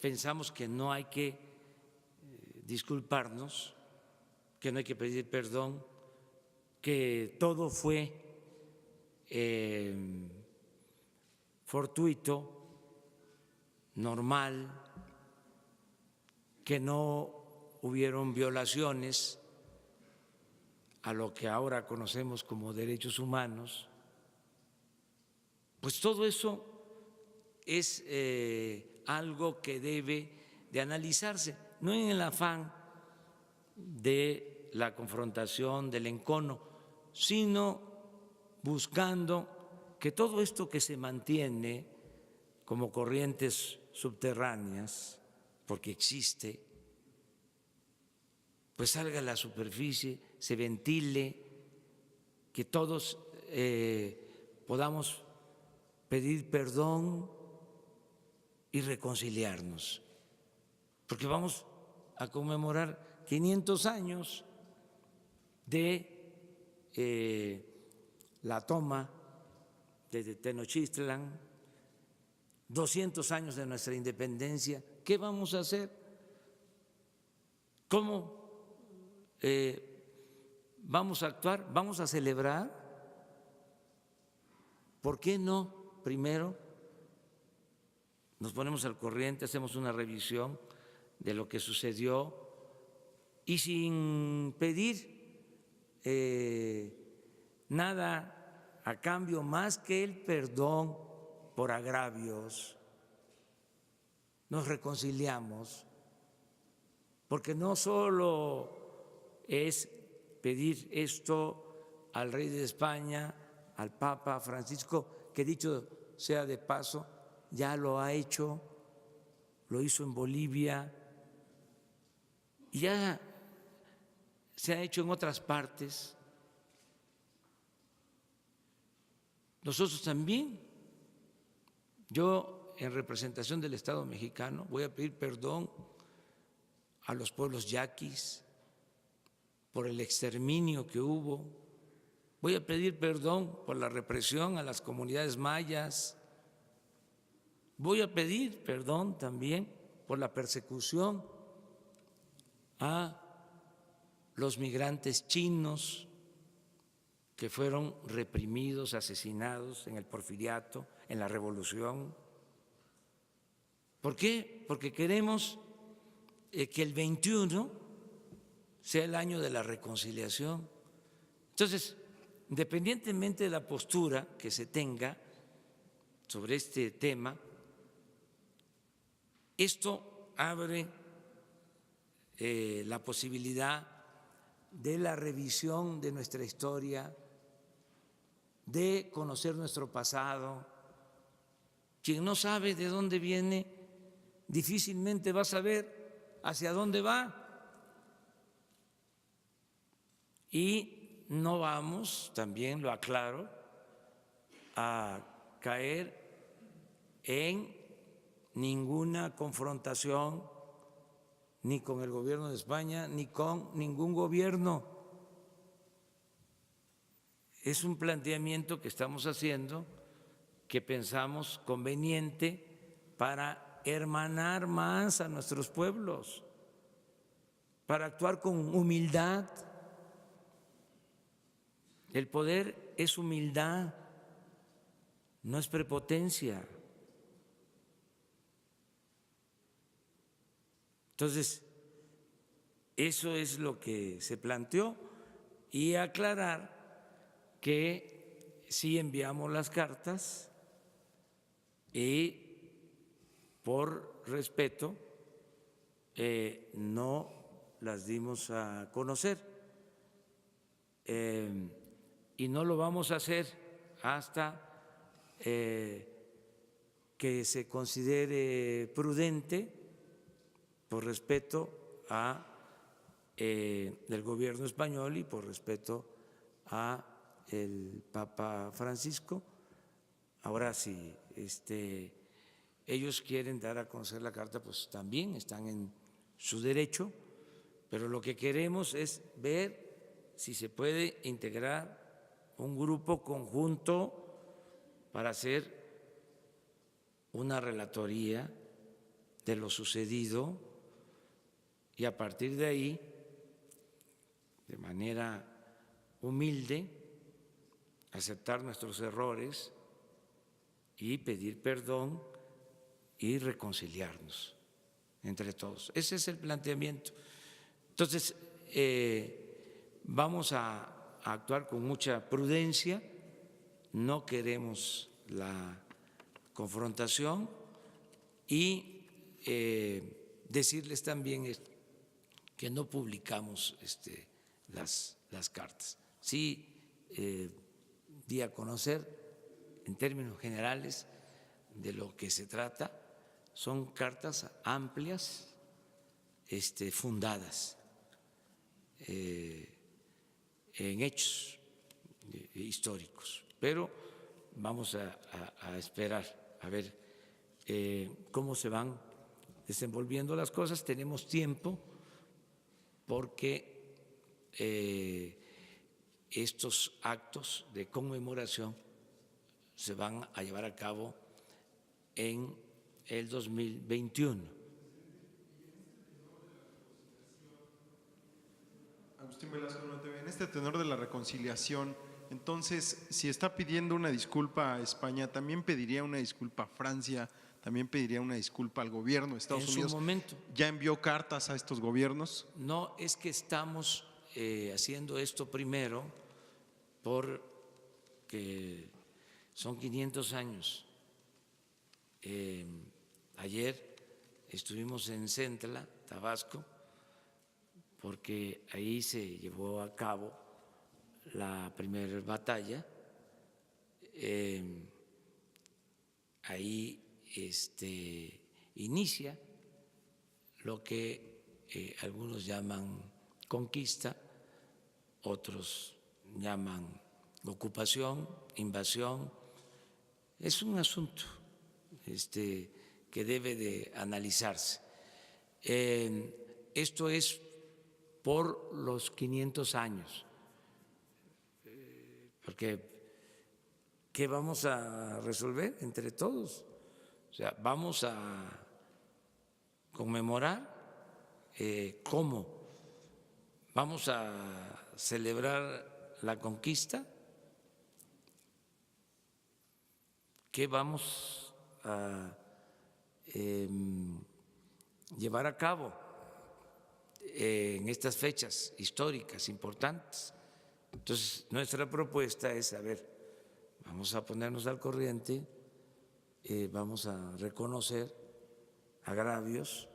pensamos que no hay que disculparnos, que no hay que pedir perdón, que todo fue fortuito, normal, que no hubieron violaciones a lo que ahora conocemos como derechos humanos, pues todo eso es algo que debe de analizarse, no en el afán de la confrontación, del encono, sino buscando que todo esto que se mantiene como corrientes subterráneas, porque existe, pues salga a la superficie, se ventile, que todos podamos pedir perdón y reconciliarnos, porque vamos a conmemorar 500 años de la toma de Tenochtitlan, 200 años de nuestra independencia. ¿Qué vamos a hacer? ¿Cómo vamos a actuar? ¿Vamos a celebrar? ¿Por qué no? Primero nos ponemos al corriente, hacemos una revisión de lo que sucedió y sin pedir nada a cambio más que el perdón por agravios, nos reconciliamos, porque no solo es pedir esto al rey de España, al Papa Francisco, que dicho sea de paso, ya lo ha hecho, lo hizo en Bolivia y ya se ha hecho en otras partes. Nosotros también, yo en representación del Estado mexicano voy a pedir perdón a los pueblos yaquis por el exterminio que hubo, voy a pedir perdón por la represión a las comunidades mayas, voy a pedir perdón también por la persecución a los migrantes chinos que fueron reprimidos, asesinados en el Porfiriato, en la Revolución. ¿Por qué? Porque queremos que el 21 sea el año de la reconciliación. Entonces, independientemente de la postura que se tenga sobre este tema, esto abre la posibilidad de la revisión de nuestra historia, de conocer nuestro pasado. Quien no sabe de dónde viene, difícilmente va a saber hacia dónde va. Y no vamos, también lo aclaro, a caer en ninguna confrontación ni con el gobierno de España ni con ningún gobierno. Es un planteamiento que estamos haciendo, que pensamos conveniente para hermanar más a nuestros pueblos, para actuar con humildad. El poder es humildad, no es prepotencia. Entonces, eso es lo que se planteó y aclarar que sí enviamos las cartas y por respeto, no las dimos a conocer y no lo vamos a hacer hasta que se considere prudente por respeto a el gobierno español y por respeto a el Papa Francisco. Ahora, si ellos quieren dar a conocer la carta, pues también están en su derecho, pero lo que queremos es ver si se puede integrar un grupo conjunto para hacer una relatoría de lo sucedido y a partir de ahí, de manera humilde, aceptar nuestros errores y pedir perdón y reconciliarnos entre todos. Ese es el planteamiento. Entonces, vamos a actuar con mucha prudencia, no queremos la confrontación y decirles también que no publicamos las cartas. Sí, di a conocer en términos generales de lo que se trata. Son cartas amplias, fundadas en hechos históricos, pero vamos a esperar a ver cómo se van desenvolviendo las cosas. Tenemos tiempo porque estos actos de conmemoración se van a llevar a cabo en el 2021. Agustín Velasco, NTV. En este tenor de la reconciliación, entonces, si está pidiendo una disculpa a España, ¿también pediría una disculpa a Francia? ¿También pediría una disculpa al gobierno de Estados Unidos? En su momento. ¿Ya envió cartas a estos gobiernos? No, es que estamos haciendo esto primero porque son 500 años. Ayer estuvimos en Centla, Tabasco, porque ahí se llevó a cabo la primera batalla. Ahí inicia lo que algunos llaman conquista, otros llaman ocupación, invasión. Es un asunto que debe de analizarse. Esto es por los 500 años, porque ¿qué vamos a resolver entre todos? O sea, vamos a conmemorar, ¿cómo? ¿Vamos a celebrar la conquista? ¿Qué vamos a llevar a cabo en estas fechas históricas importantes? Entonces, nuestra propuesta es, a ver, vamos a ponernos al corriente, vamos a reconocer agravios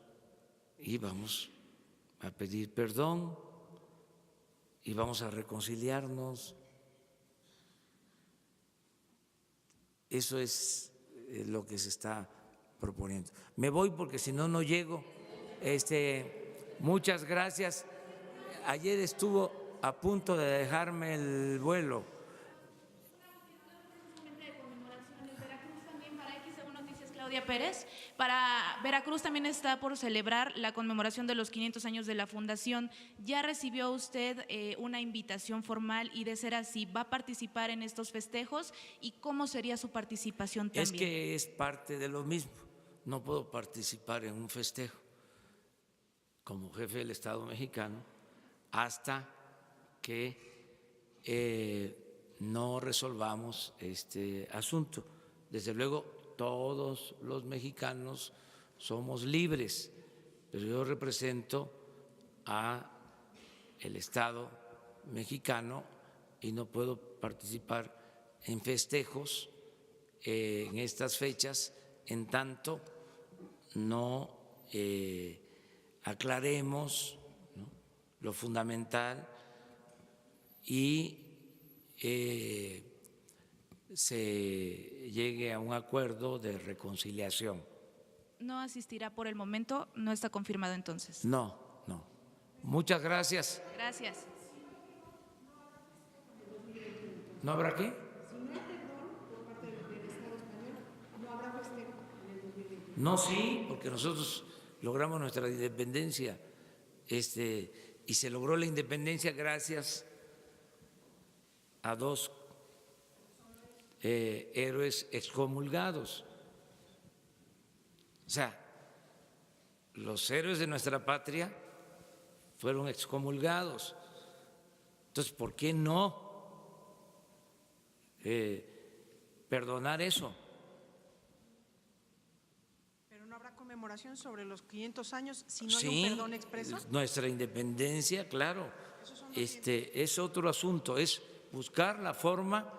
y vamos a pedir perdón y vamos a reconciliarnos. Eso es lo que se está proponiendo. Me voy porque si no, no llego. Muchas gracias. Ayer estuvo a punto de dejarme el vuelo. Claudia Pérez. Para Veracruz también está por celebrar la conmemoración de los 500 años de la fundación. ¿Ya recibió usted una invitación formal y, de ser así, va a participar en estos festejos? ¿Y cómo sería su participación también? Es que es parte de lo mismo. No puedo participar en un festejo como jefe del Estado mexicano hasta que no resolvamos este asunto. Desde luego, todos los mexicanos somos libres, pero yo represento al Estado mexicano y no puedo participar en festejos en estas fechas en tanto no aclaremos, ¿no?, lo fundamental y se llegue a un acuerdo de reconciliación. ¿No asistirá por el momento? ¿No está confirmado entonces? No, no. Muchas gracias. Gracias. ¿No habrá qué? No, sí, porque nosotros logramos nuestra independencia, y se logró la independencia gracias a dos héroes excomulgados. O sea, los héroes de nuestra patria fueron excomulgados. Entonces, ¿por qué no perdonar eso? Pero no habrá conmemoración sobre los 500 años si no hay un perdón expreso. Nuestra independencia, claro, es otro asunto, es buscar la forma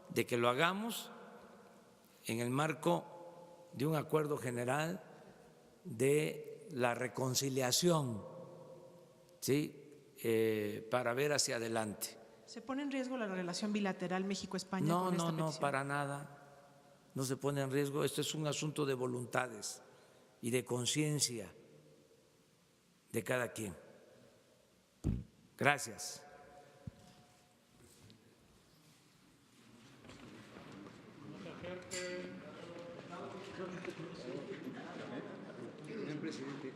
de que lo hagamos en el marco de un acuerdo general de la reconciliación, ¿sí?, para ver hacia adelante. ¿Se pone en riesgo la relación bilateral México-España? No, con esta no, petición? para nada, no se pone en riesgo. Esto es un asunto de voluntades y de conciencia de cada quien. Gracias. Señor presidente.